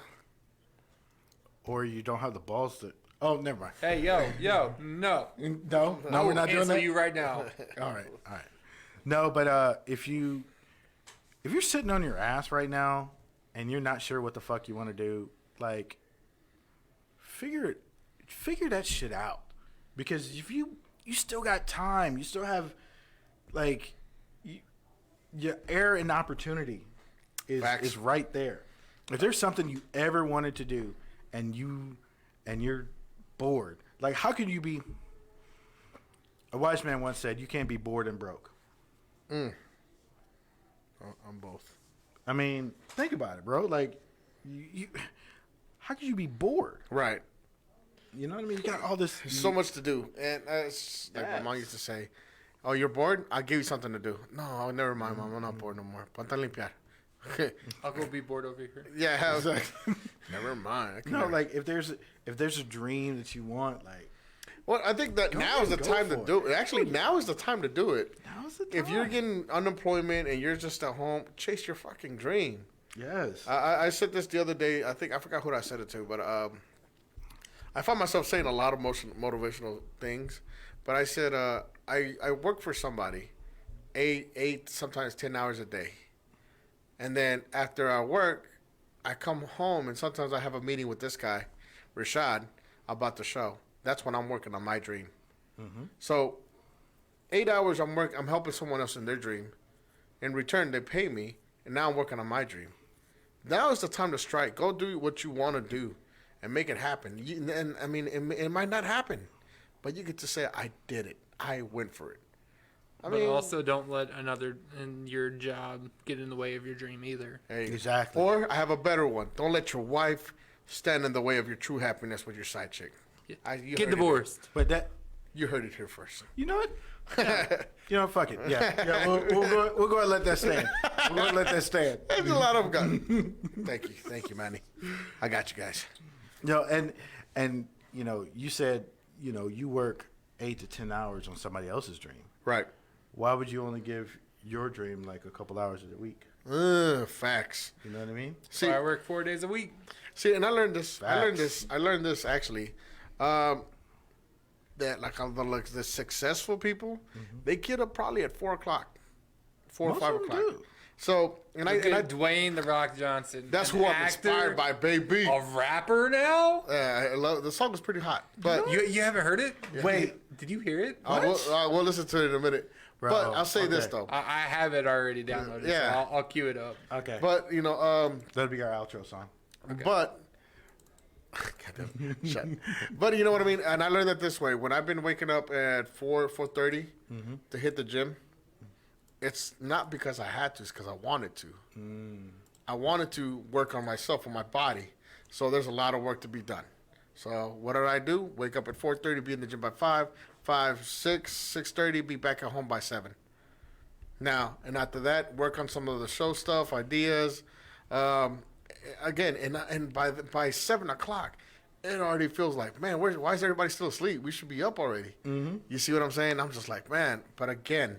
Or you don't have the balls to. Oh, never mind. Hey, yo, no. No, we're not doing Cancel that. you right now. All right. No, but if you're sitting on your ass right now and you're not sure what the fuck you want to do, like, figure that shit out. Because if you still got time, you still have, like, your air and opportunity is right there. If there's something you ever wanted to do and you're bored, like, how could you be? A wise man once said, "You can't be bored and broke." I'm both. I mean, think about it, bro. Like, you how could you be bored? Right. You know what I mean? You got all this. There's so much to do. And it's like my mom used to say, "Oh, you're bored? I'll give you something to do." No, never mind, Mom. I'm not bored no more. Ponte a limpiar. I'll go be bored over here. Yeah, I was like, never mind. No, like, if there's a dream that you want, like, well, I think that now is the time to do it. Actually, now is the time to do it. Now's the time. If you're getting unemployment and you're just at home, chase your fucking dream. Yes. I said this the other day. I forgot who I said it to, but I find myself saying a lot of motivational things. But I said I work for somebody, 8 sometimes 10 hours a day, and then after I work, I come home and sometimes I have a meeting with this guy, Rashad, about the show. That's when I'm working on my dream. Mm-hmm. So 8 hours I'm helping someone else in their dream. In return, they pay me, and now I'm working on my dream. Now is the time to strike. Go do what you want to do and make it happen. And I mean, it might not happen, but you get to say, I did it. I went for it. I But mean, also don't let another in your job get in the way of your dream either. hey, Exactly. Or I have a better one. Don't let your wife stand in the way of your true happiness with your side chick. You Get heard it divorced. But You heard it here first. you know what? You know, fuck it. Yeah. We'll go and let that stand. We'll go and let that stand. There's a lot of them. Thank you, Manny. I got you guys. No, and you know, you said, you know, you work 8 to 10 hours on somebody else's dream. Right. Why would you only give your dream like a couple hours a week? Facts. You know what I mean? See, So I work 4 days a week. See, and I learned this. Facts. I learned this actually. That like the successful people, they get up probably at 4 o'clock, 4 Most or 5 of them o'clock. do. So and I Dwayne the Rock Johnson. that's an who I'm actor, inspired by, baby. A rapper now? I love the song is pretty hot, but You haven't heard it? Wait, did you hear it? we'll listen to it in a minute. Bro, but I'll say this okay. though. I have it already downloaded. Yeah. So I'll cue it up. Okay. But you know, That'll be our outro song. but. Shut. But you know what I mean, and I learned that this way. When I've been waking up at 4:30 to hit the gym, it's not because I had to; it's because I wanted to. I wanted to work on myself, on my body. So there's a lot of work to be done. So what did I do? Wake up at 4:30, be in the gym by 6:30, be back at home by 7. Now and after that, work on some of the show stuff, ideas. Again, and by 7 o'clock, it already feels like, man, why is everybody still asleep? We should be up already. Mm-hmm. You see what I'm saying? I'm just like, man. But again,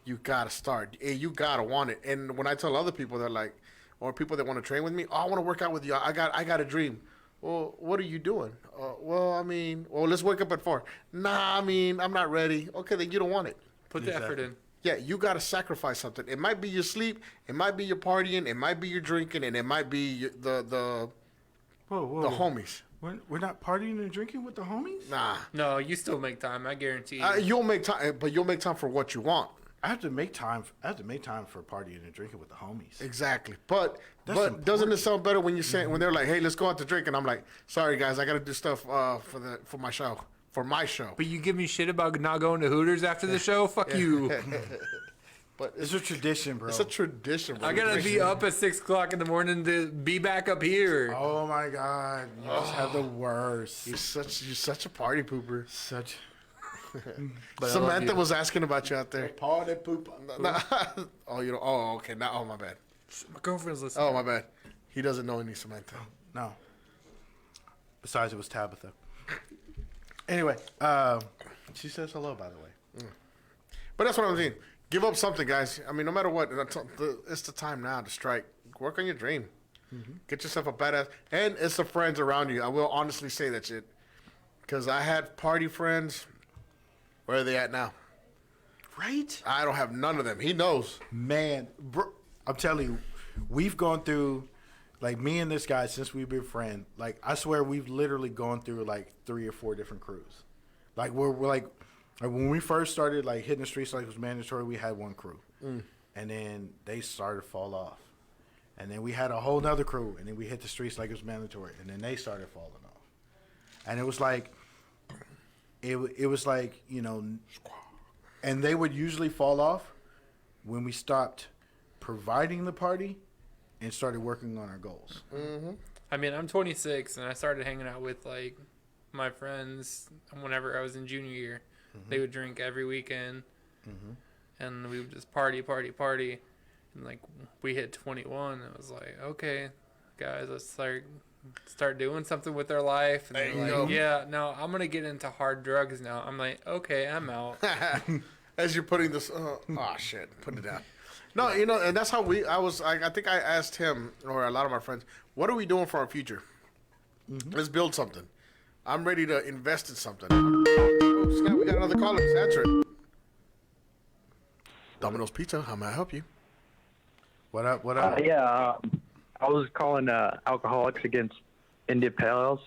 you gotta start. You gotta want it. And when I tell other people, they're like, or people that want to train with me, oh, I want to work out with you. I got a dream. Well, what are you doing? Let's wake up at 4. Nah, I'm not ready. Okay, then you don't want it. Put the effort in. Yeah, you got to sacrifice something. It might be your sleep, it might be your partying, it might be your drinking, and it might be the homies. We're not partying and drinking with the homies? Nah. No, you still make time. I guarantee you. You'll make time, but you'll make time for what you want. I have to make time. I have to make time for partying and drinking with the homies. Exactly. But That's doesn't it sound better when you say when they're like, "Hey, let's go out to drink," and I'm like, "Sorry guys, I got to do stuff for my show." But you give me shit about not going to Hooters after the show? Fuck you. But It's a tradition, bro. it's a tradition, bro. I gotta be up at 6 o'clock in the morning to be back up here. Oh my God, you just have the worst. You're such a party pooper. Such. Samantha was asking about you out there. Party pooper. Oh, you know. Oh, okay. Now, oh, my bad. My girlfriend's listening. Oh, my bad. He doesn't know any Samantha. No. Besides, it was Tabitha. Anyway, she says hello, by the way. But that's what I'm saying. Give up something, guys. I mean, no matter what, it's the time now to strike. Work on your dream. Get yourself a badass. And it's the friends around you. I will honestly say that shit. Because I had party friends. Where are they at now? Right? I don't have none of them. He knows. Man, bro, I'm telling you, we've gone through, like, me and this guy, since we've been friends, like, I swear we've literally gone through, like, 3 or 4 different crews. Like, we're like, when we first started, like, hitting the streets like it was mandatory, we had one crew. And then they started to fall off. And then we had a whole nother crew, and then we hit the streets like it was mandatory, and then they started falling off. And it was like, it was like, you know, and they would usually fall off when we stopped providing the party and started working on our goals. I mean, I'm 26, and I started hanging out with, like, my friends whenever I was in junior year. They would drink every weekend, and we would just party. And, like, we hit 21, and it was like, okay, guys, let's start doing something with our life. And they're like, yeah, no, I'm going to get into hard drugs now. I'm like, okay, I'm out. As you're putting this, oh shit, put it down. No, you know, and that's how I think I asked him, or a lot of my friends, what are we doing for our future? Let's build something. I'm ready to invest in something. Oh, snap, we got another caller. Let's answer it. Domino's Pizza, how may I help you? What up? Yeah, I was calling Alcoholics Against India Pale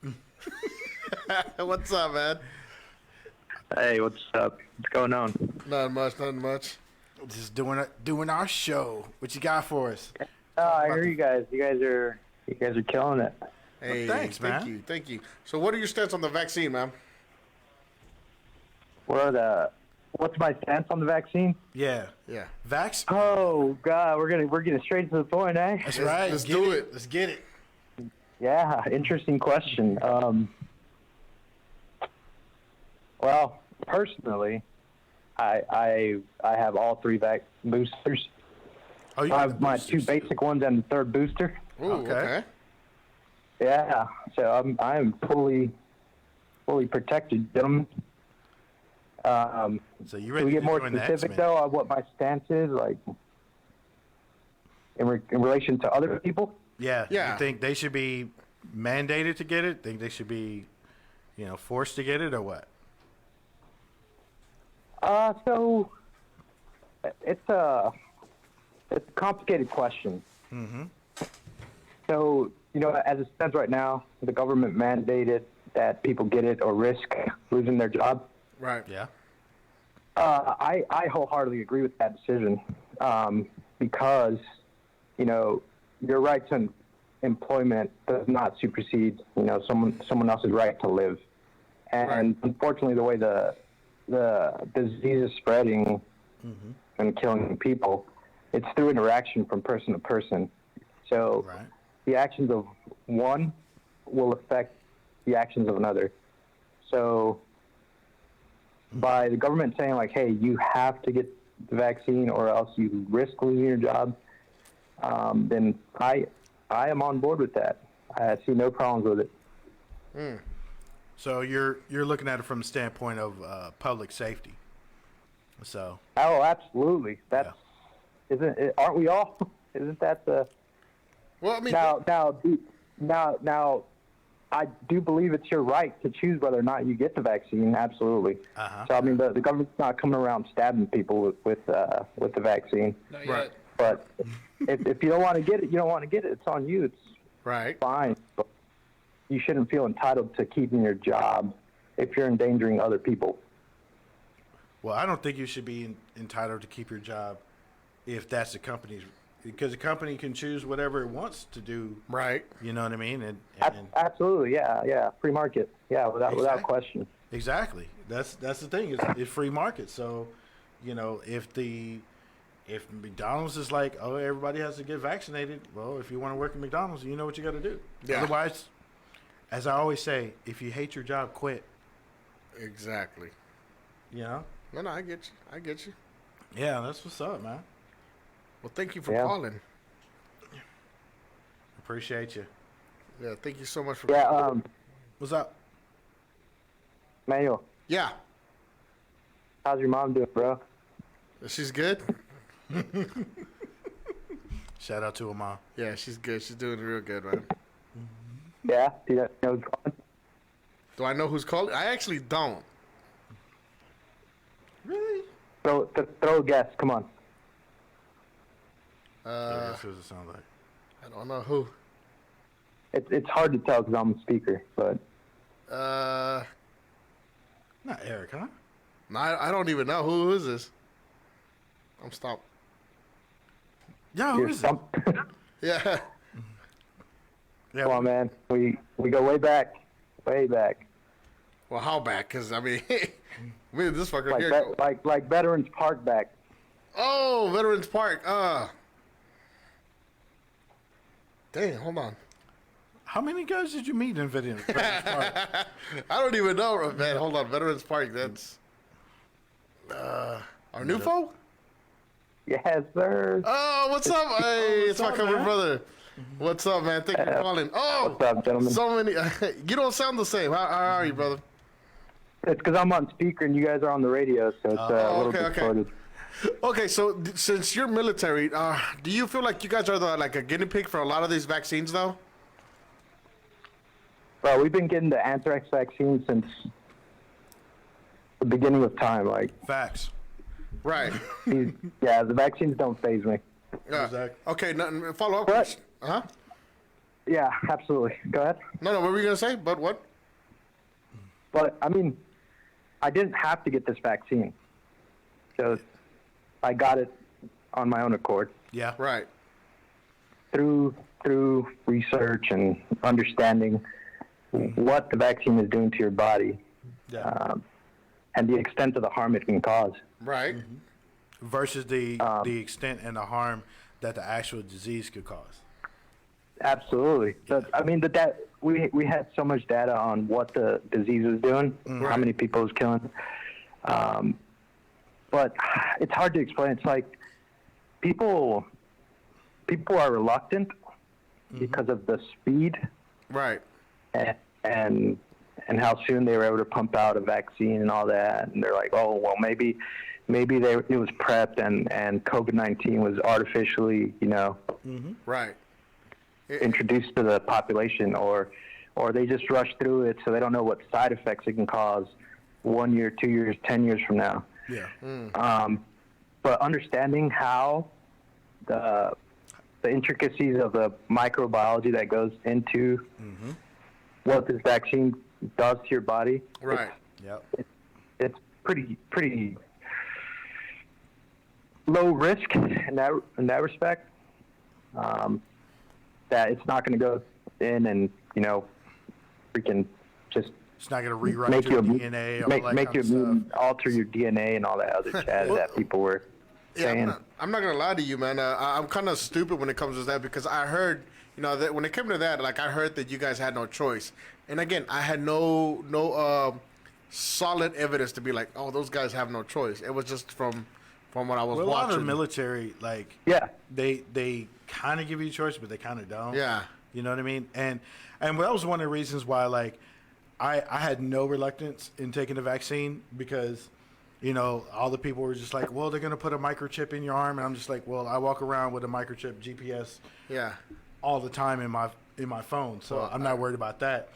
Ales. What's up, man? Hey, what's up? What's going on? Nothing much. Just doing our show. What you got for us? I hear you guys. You guys are killing it. Hey, well, thanks, man. Thank you. So, what are your stance on the vaccine, man? What's my stance on the vaccine? Yeah. Vax? Oh God, we're getting straight to the point, eh? That's right. Let's do it. Let's get it. Yeah, interesting question. Well, personally, I have all 3 boosters. Oh, you I have my 2 basic ones and the 3rd booster. Ooh, okay. Yeah, so I'm fully protected, gentlemen. So you ready to get to more join the specific X-Men? though on what my stance is, like in relation to other people? Yeah. Yeah. You think they should be mandated to get it? Think they should be, forced to get it, or what? So it's a complicated question. So, as it stands right now, the government mandated that people get it or risk losing their job. Right. Yeah. I wholeheartely agree with that decision because, your right to employment does not supersede, someone else's right to live. And unfortunately, the way the disease is spreading and killing people, it's through interaction from person to person. So the actions of one will affect the actions of another. So by the government saying, like, hey, you have to get the vaccine or else you risk losing your job, then I am on board with that. I see no problems with it. So you're looking at it from the standpoint of public safety. So. Oh, absolutely. That's isn't it, aren't we all? Isn't that the? Well, I mean, now, I do believe it's your right to choose whether or not you get the vaccine. Absolutely. So I mean, the government's not coming around stabbing people with the vaccine. Not yet. But if you don't want to get it, you don't want to get it. It's on you. It's fine. But you shouldn't feel entitled to keeping your job if you're endangering other people. Well, I don't think you should be entitled to keep your job if that's the company's, because the company can choose whatever it wants to do. Right. You know what I mean? And Absolutely, yeah. Free market, yeah, without question. Exactly. That's the thing. It's free market. So, you know, if McDonald's is like, oh, everybody has to get vaccinated, well, if you want to work at McDonald's, you know what you got to do. Yeah. Otherwise, as I always say, if you hate your job, quit. Exactly. You know? No, I get you. Yeah, that's what's up, man. Well, thank you for calling. Appreciate you. Yeah, thank you so much for calling. What's up? Manuel. Yeah. How's your mom doing, bro? She's good. Shout out to her mom. Yeah, she's good. She's doing real good, man. Yeah? Do you know who's calling? Do I know who's calling? I actually don't. Really? Throw a guess. Come on. Yeah, that's what it sounds like. I don't know who. It's hard to tell because I'm a speaker, but. Not Eric, huh? No, I don't even know. Who is this? I'm stopped. Yeah, who is it? Yeah. Come on, man. We go way back. Way back. Well, how back? Because, I mean, this fucker here. Like Veterans Park back. Oh, Veterans Park. Dang, hold on. How many guys did you meet in Veterans Park? I don't even know, man. Hold on. Veterans Park, that's our new foe? Yes, sir. Oh, what's up? Hey, it's my cover brother. What's up, man? Thank you for calling. Oh, what's up, gentlemen? So many. You don't sound the same. How are you, brother? It's because I'm on speaker and you guys are on the radio, so it's a little distorted. Okay, so since you're military, do you feel like you guys are like a guinea pig for a lot of these vaccines, though? Well, we've been getting the anthrax vaccine since the beginning of time. Like facts. Right. Yeah, the vaccines don't faze me. Exactly. Okay, follow up. Huh? Yeah, absolutely. Go ahead. No, what were you gonna say? But what? But I mean, I didn't have to get this vaccine, so I got it on my own accord. Yeah. Right. Through research and understanding what the vaccine is doing to your body, and the extent of the harm it can cause. Right. Versus the extent and the harm that the actual disease could cause. Absolutely. So, I mean, we had so much data on what the disease was doing, how many people it was killing. But it's hard to explain. It's like people are reluctant because of the speed. Right. And how soon they were able to pump out a vaccine and all that. And they're like, oh, well, maybe it was prepped and COVID-19 was artificially, right, introduced to the population, or they just rush through it so they don't know what side effects it can cause 1 year, 2 years, 10 years from now. Yeah. But understanding how the intricacies of the microbiology that goes into what this vaccine does to your body, right? It's pretty low risk in that respect. That it's not going to go in and freaking just. It's not going to rewrite your DNA. Make you alter your DNA and all that other jazz that people were saying. I'm not gonna lie to you, man. I'm kind of stupid when it comes to that because I heard, that when it came to that, like I heard that you guys had no choice. And again, I had no solid evidence to be like, oh, those guys have no choice. It was just from what I was watching. A lot of the military, they kind of give you a choice, but they kind of don't. Yeah. You know what I mean? And that was one of the reasons why, like, I had no reluctance in taking the vaccine because, all the people were just like, well, they're going to put a microchip in your arm. And I'm just like, well, I walk around with a microchip GPS all the time in my phone. So I'm not worried about that.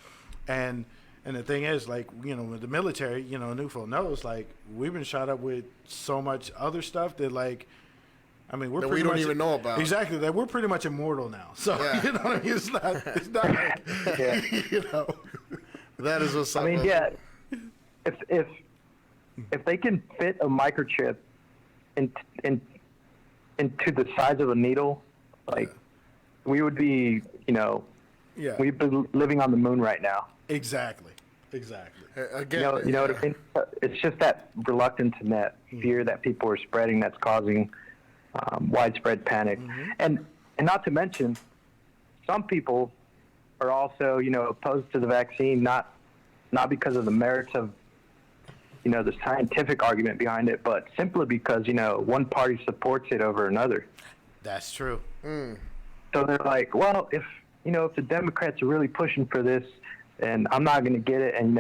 And the thing is, like, with the military, Newfound knows, like, we've been shot up with so much other stuff that, like, I mean, that we don't even know about. Exactly. That we're pretty much immortal now. So, you know what I mean? It's not like, That is what's up. I mean, if if they can fit a microchip into the size of a needle, like we would be, we'd be living on the moon right now. Exactly. Again, You know what I mean? It's just that reluctance and that fear that people are spreading that's causing widespread panic. And not to mention, some people are also, opposed to the vaccine, not because of the merits of, the scientific argument behind it, but simply because, one party supports it over another. That's true. So they're like, well, if the Democrats are really pushing for this, and I'm not going to get it, and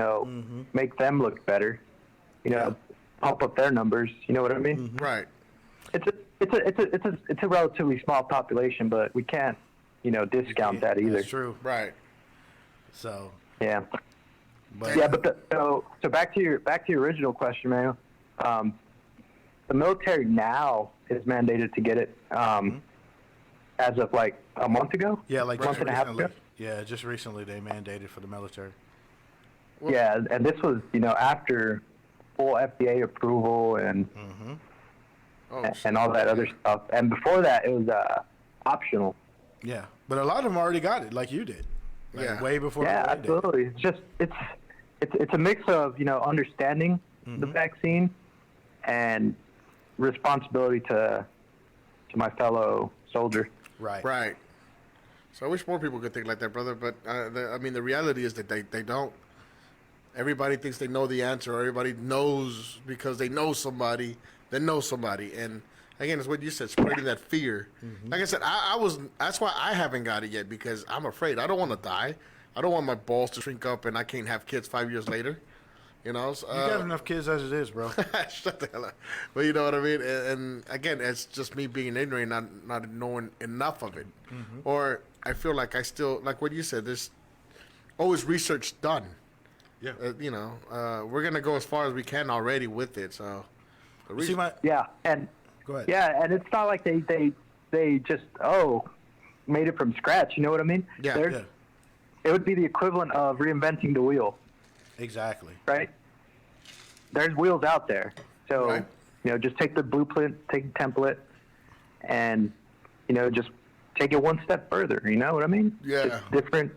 make them look better, pump up their numbers. You know what I mean? Right. It's a relatively small population, but we can't discount that either. That's true. Right. So. Yeah. So back to your original question, man. The military now is mandated to get it as of like a month ago. Yeah, like a month and a half ago. Yeah, just recently they mandated for the military. Yeah, and this was after full FDA approval and and all that other stuff. And before that, it was optional. Yeah, but a lot of them already got it, like you did. Way before. Yeah, absolutely. It's just it's a mix of understanding the vaccine and responsibility to my fellow soldier. Right. So I wish more people could think like that, brother. But the reality is that they don't. Everybody thinks they know the answer, or everybody knows because they know somebody that knows somebody. And again, it's what you said, spreading that fear. Like I said, that's why I haven't got it yet, because I'm afraid. I don't want to die. I don't want my balls to shrink up and I can't have kids 5 years later. You got enough kids as it is, bro. Shut the hell up. But you know what I mean? And again, it's just me being ignorant, not knowing enough of it. Or I feel like I still, like what you said, there's always research done. Yeah. We're going to go as far as we can already with it. So, yeah. And go ahead. Yeah. And it's not like they just, made it from scratch. You know what I mean? Yeah. It would be the equivalent of reinventing the wheel. Exactly. Right? There's wheels out there. So, just take the blueprint, take the template, and, just take it one step further. You know what I mean? Yeah. It's different.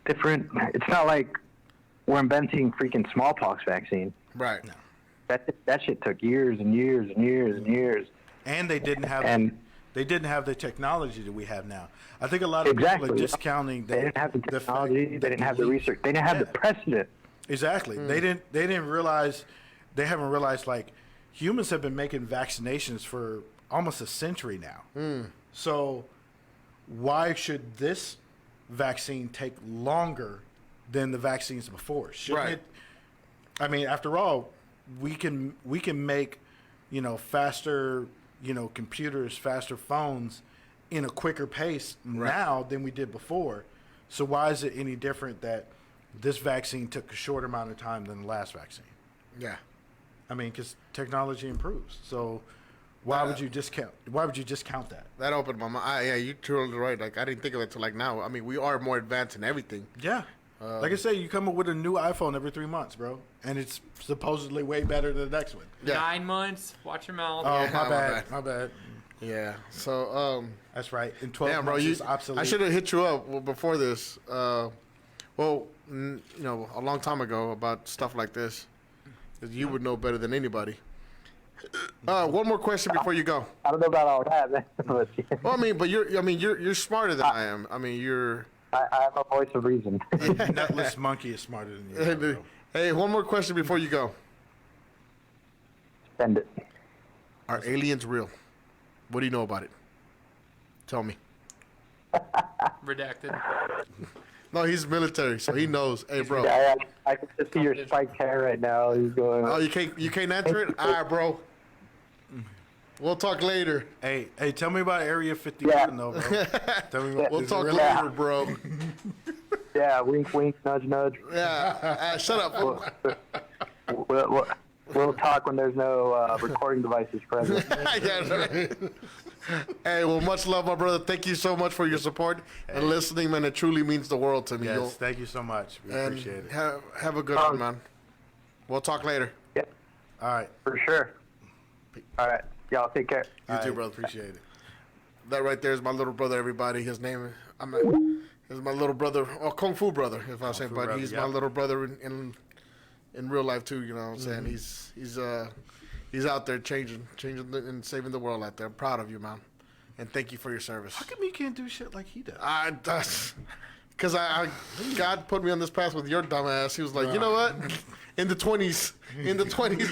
It's not like we're inventing freaking smallpox vaccine. Right. No. That shit took years and years and years and years. And they didn't have the technology that we have now. I think a lot of people are discounting. They didn't have the technology. They didn't have the research. They didn't have the precedent. Exactly. They didn't realize. They haven't realized, like, humans have been making vaccinations for almost a century now. So why should this vaccine take longer than the vaccines before? Shouldn't it? I mean, after all, we can make, faster, computers, faster phones in a quicker pace now than we did before. So why is it any different that this vaccine took a shorter amount of time than the last vaccine? Yeah. I mean, because technology improves. So why would you discount that? That opened my mind. Yeah, you're totally right. Like, I didn't think of it till like now. I mean, we are more advanced in everything. Yeah. Like I say, you come up with a new iPhone every 3 months, bro, and it's supposedly way better than the next one. Yeah. 9 months. Watch your mouth. Oh, my bad. Yeah. So that's right. In 12 months, bro, it's obsolete. I should have hit you up before this. A long time ago about stuff like this, because you would know better than anybody. One more question before you go. I don't know about all that, man. Well, you're smarter than I am. I mean, you're. I have a voice of reason. Nutless monkey is smarter than you. Hey, one more question before you go. Send it. Are aliens real? What do you know about it? Tell me. Redacted. No, he's military, so he knows. Hey, bro. Yeah, I can just see your spiked hair right now. He's going. Oh, you can't answer it? All right, bro. We'll talk later. Hey, tell me about Area 51, though, bro. Tell me we'll talk later, bro. Yeah, wink, wink, nudge, nudge. Yeah, shut up. We'll talk when there's no recording devices present. Yeah, right. Hey, well, much love, my brother. Thank you so much for your support and listening, man. It truly means the world to me. Yes, thank you so much. We appreciate it. Have a good one, man. We'll talk later. Yep. All right. For sure. All right. Y'all take care. You too, brother. Appreciate it. That right there is my little brother, everybody. His name is my little brother, or Kung Fu brother, if I say, but he's my little brother in real life too. You know what I'm saying? He's out there changing and saving the world out there. I'm proud of you, man, and thank you for your service. How come you can't do shit like he does? Because God put me on this path with your dumb ass. He was like, you know what? In the 20s. In the 20s.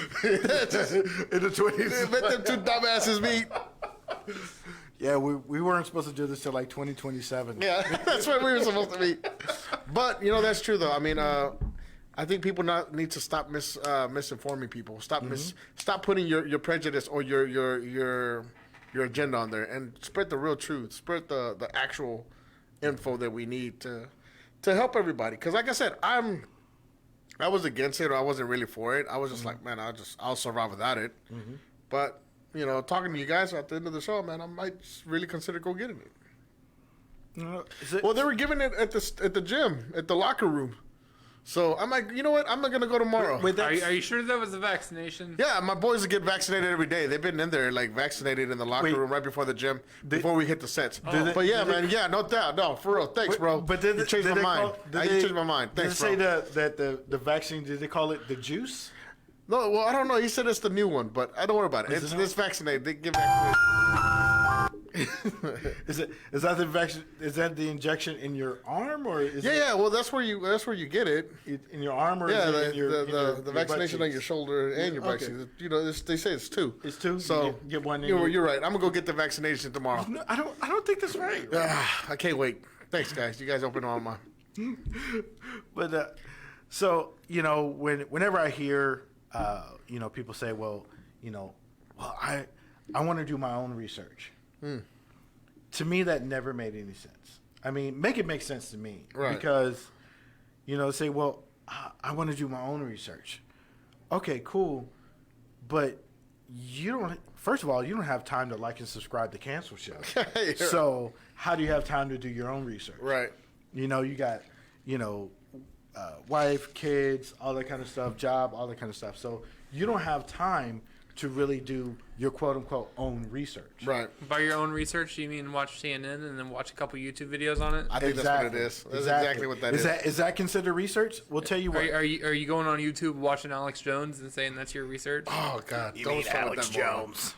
Let them two dumb asses meet. Yeah, we weren't supposed to do this till like 2027. Yeah, that's when we were supposed to meet. But, that's true, though. I mean, I think people need to stop misinforming people. Stop putting your prejudice or your agenda on there and spread the real truth. Spread the actual info that we need to help everybody. Because like I said, I was against it, or I wasn't really for it. I was just like, man, I'll survive without it. But talking to you guys at the end of the show, man, I might really consider go getting it. Well, they were giving it at the gym, at the locker room. So I'm like, you know what? I'm not gonna go tomorrow. Are you sure that was a vaccination? Yeah, my boys get vaccinated every day. They've been in there like vaccinated in the locker room right before the gym, before we hit the sets. But yeah, man, no doubt, no, for real. Thanks, bro. But you changed my mind. You changed my mind. Thanks, bro. Did they say that the vaccine? Did they call it the juice? No, well, I don't know. He said it's the new one, but I don't worry about it. It's vaccinated. They get vaccinated. Is that the vaccine? Is that the injection in your arm, or is yeah? Well, that's where you get it in your arm, or the vaccination on your shoulder and your back. Okay. They say it's two. It's two. So you get one. You're right. I'm gonna go get the vaccination tomorrow. No, I don't think that's right. I can't wait. Thanks, guys. You guys open all my. But so whenever I hear people say, well, I want to do my own research. To me, that never made any sense. I mean, make it make sense to me. Right. Because, say, well, I want to do my own research. Okay, cool. But first of all, you don't have time to like and subscribe to Cancel Show. So how do you have time to do your own research? Right. You got, wife, kids, all that kind of stuff, job, all that kind of stuff. So you don't have time to really do your quote-unquote own research. Right. By your own research, you mean watch CNN and then watch a couple YouTube videos on it? I think that's what it is. That's exactly what that is. Is that considered research? We'll tell you what. Are you going on YouTube watching Alex Jones and saying that's your research? Oh, God. You mean Alex Jones.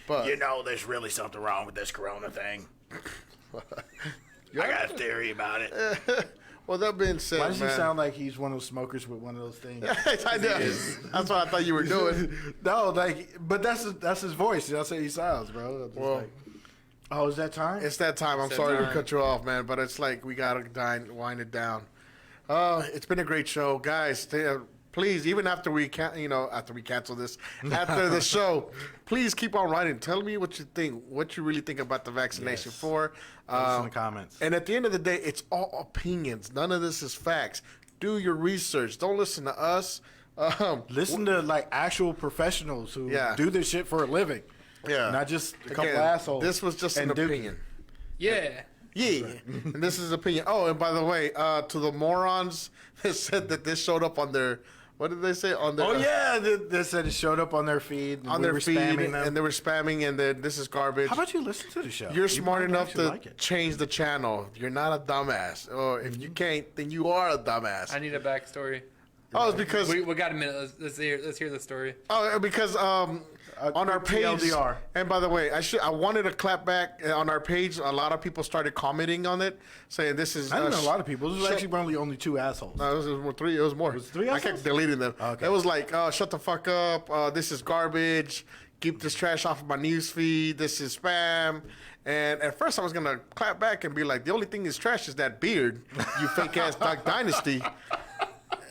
But there's really something wrong with this corona thing. I got a theory about it. Well, that being said, why does he sound like he's one of those smokers with one of those things? I know. That's what I thought you were doing. No, but that's his voice. That's how he sounds, bro. Is that time? It's that time. I'm sorry to cut you off, man, but it's like we gotta wind it down. It's been a great show, guys. Please, even after we cancel this, after the show, please keep on writing. Tell me what you think, what you really think about the vaccination for. In the comments. And at the end of the day, it's all opinions. None of this is facts. Do your research. Don't listen to us. Listen to actual professionals who do this shit for a living. Yeah, not just a couple assholes. This was just an opinion. Yeah. And this is opinion. Oh, and by the way, to the morons that said that this showed up on their. What did they say on their? They said it showed up on their feed. And they were spamming, and then this is garbage. How about you listen to the show? You're smart enough to change the channel. You're not a dumbass. Or if you can't, then you are a dumbass. I need a backstory. Oh, it's because we got a minute. Let's hear the story. Oh, because on our page. TLDR. And by the way, I wanted to clap back on our page. A lot of people started commenting on it, saying this is. I didn't know a lot of people. This was actually only two assholes. No, it was three. It was more. Was it three assholes? I kept deleting them. Okay. It was like, shut the fuck up. This is garbage. Keep this trash off of my news feed. This is spam. And at first I was gonna clap back and be like, the only thing that's trash is that beard, you fake ass Duck Dynasty.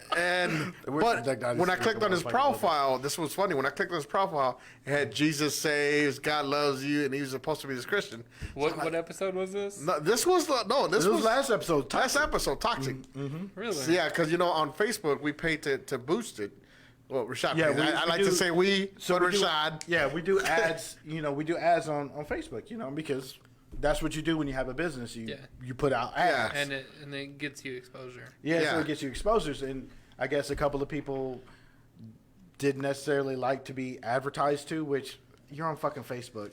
But when I clicked on his profile, this was funny. When I clicked on his profile, it had Jesus saves, God loves you, and he was supposed to be this Christian. What episode was this? No, this was last episode. Toxic. Really? Yeah, because on Facebook we pay to boost it. Well, Rashad. Yeah, I like to say we. So Rashad. We do ads. We do ads on Facebook. Because. That's what you do when you have a business. You put out ads. And it gets you exposure. So it gets you exposures. And I guess a couple of people didn't necessarily like to be advertised to, which you're on fucking Facebook.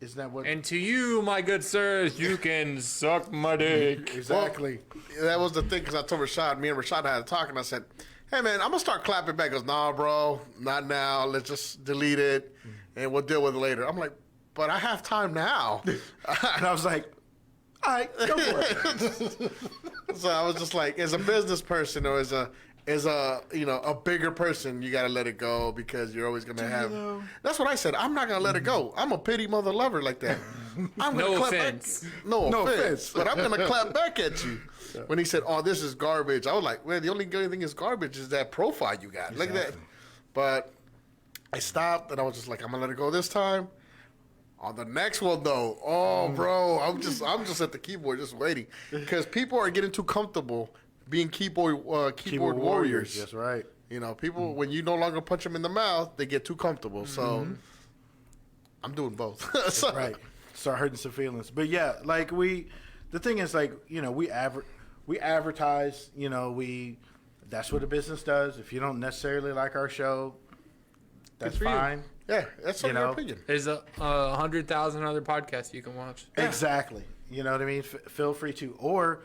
Isn't that what? And to you, my good sirs, you can suck my dick. Exactly. Well, that was the thing, because I told Rashad, me and Rashad had a talk, and I said, hey, man, I'm going to start clapping back. He goes, nah, bro, not now. Let's just delete it, and we'll deal with it later. I'm like, but I have time now. And I was like, all right, go for it. So I was just like, as a business person or as a a bigger person, you got to let it go, because you're always going to have. That's what I said. I'm not going to let it go. I'm a pity mother lover like that. I'm No gonna clap offense. back. No offense. But I'm going to clap back at you. When he said, oh, this is garbage, I was like, well, the only good thing is garbage is that profile you got. Look at that. But I stopped, and I was just like, I'm going to let it go this time. On the next one, though, bro, I'm just at the keyboard just waiting, because people are getting too comfortable being keyboard warriors. That's right. You know, people, when you no longer punch them in the mouth, they get too comfortable. So I'm doing both. So, Right. Start hurting some feelings. But yeah, like the thing is, like, we advertise, that's what a business does. If you don't necessarily like our show, that's fine. Yeah, that's your opinion. There's 100,000 other podcasts you can watch. Exactly. You know what I mean? Feel free to. Or,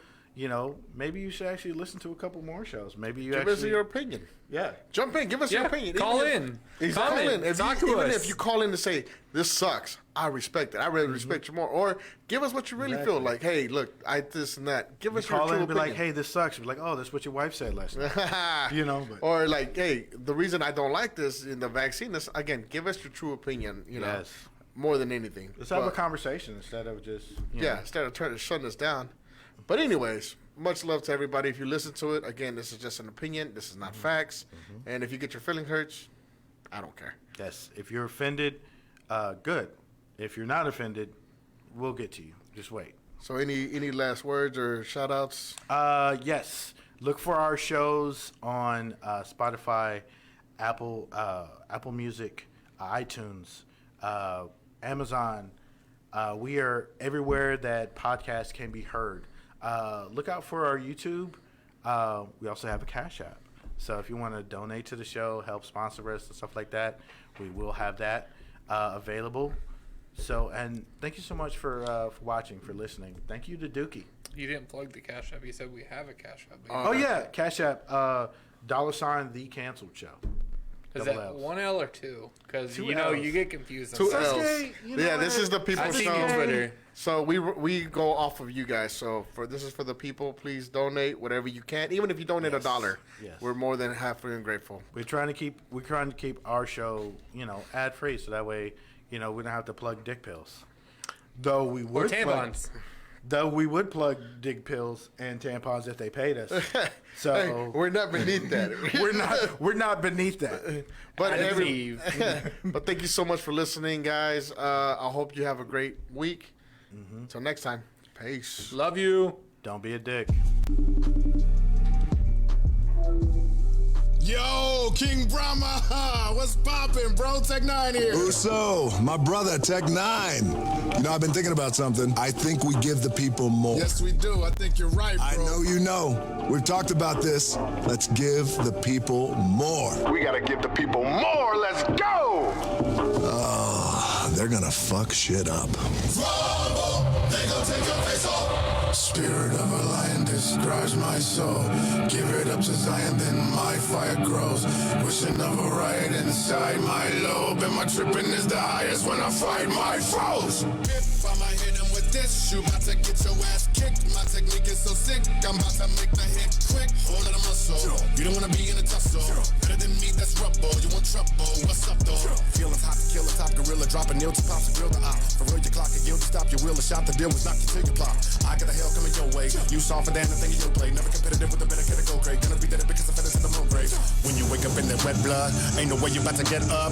maybe you should actually listen to a couple more shows. Maybe you give us your opinion. Yeah. Jump in. Give us your opinion. Call in. Call in. Talk to us. Even if you call in to say, this sucks, I respect it. I really respect you more. Or give us what you really feel like. Hey, look, this and that. Give us your call true in and be opinion. like, hey, this sucks. Be like, oh, that's what your wife said last night. But. Or like, hey, the reason I don't like this in the vaccine is, again, give us your true opinion, Yes. more than anything. Let's have a conversation instead of just, instead of shutting us down. But anyways, much love to everybody. If you listen to it, again, this is just an opinion. This is not facts. And if you get your feelings hurt, I don't care. Yes. If you're offended, good. If you're not offended, we'll get to you. Just wait. So any last words or shout outs? Yes. Look for our shows on Spotify, Apple Music, iTunes, Amazon. We are everywhere that podcasts can be heard. Look out for our YouTube. We also have a Cash App. So if you want to donate to the show, help sponsor us and stuff like that, we will have that available. So, and thank you so much for watching, for listening. Thank you to Dookie. You didn't plug the Cash App. You said we have a Cash App. Yeah, Cash App, $ The Canceled Show. Is that L's. One L or two? Because Two you get confused. Two L's. Okay, this is the people I've show. seen you on Twitter. So we go off of you guys. So this is for the people. Please donate whatever you can, even if you donate $1. Yes. We're more than happy and grateful. We're trying to keep our show, ad free, so that way, we don't have to plug dick pills. Though we would or tampons. We would plug dick pills and tampons if they paid us. So hey, we're not beneath that. we're not beneath that. But but thank you so much for listening, guys. I hope you have a great week. Until next time, peace. Love you. Don't be a dick. Yo, King Brahma, what's poppin', bro? Tech 9 here. Uso, my brother, Tech 9. I've been thinking about something. I think we give the people more. Yes, we do. I think you're right, bro. I know you know. We've talked about this. Let's give the people more. We gotta give the people more. Let's go! Oh, they're gonna fuck shit up. Rumble, they gon' take your face off. Spirit of a lion describes my soul. Give it up to Zion, then my fire grows. Wishing of a riot inside my lobe. And my tripping is the highest when I fight my foes. If I'ma hit him with this, you about to get your ass kicked. My technique is so sick, I'm about to make the hit quick. Hold on a muscle. You don't wanna be in a tussle. Better than me, that's rubble. You want trouble? What's up, though? Feeling hot, kill a top gorilla, drop a nail to pops and grill the op. For real, your clock and yield to stop your wheel. A shot the deal was knock you till you plop. I got a hell coming your way. You saw for damn the thing you play. Never competitive with a better kid to go great. Gonna be there because I fed into the moon grave. When you wake up in that wet blood, ain't no way you about to get up.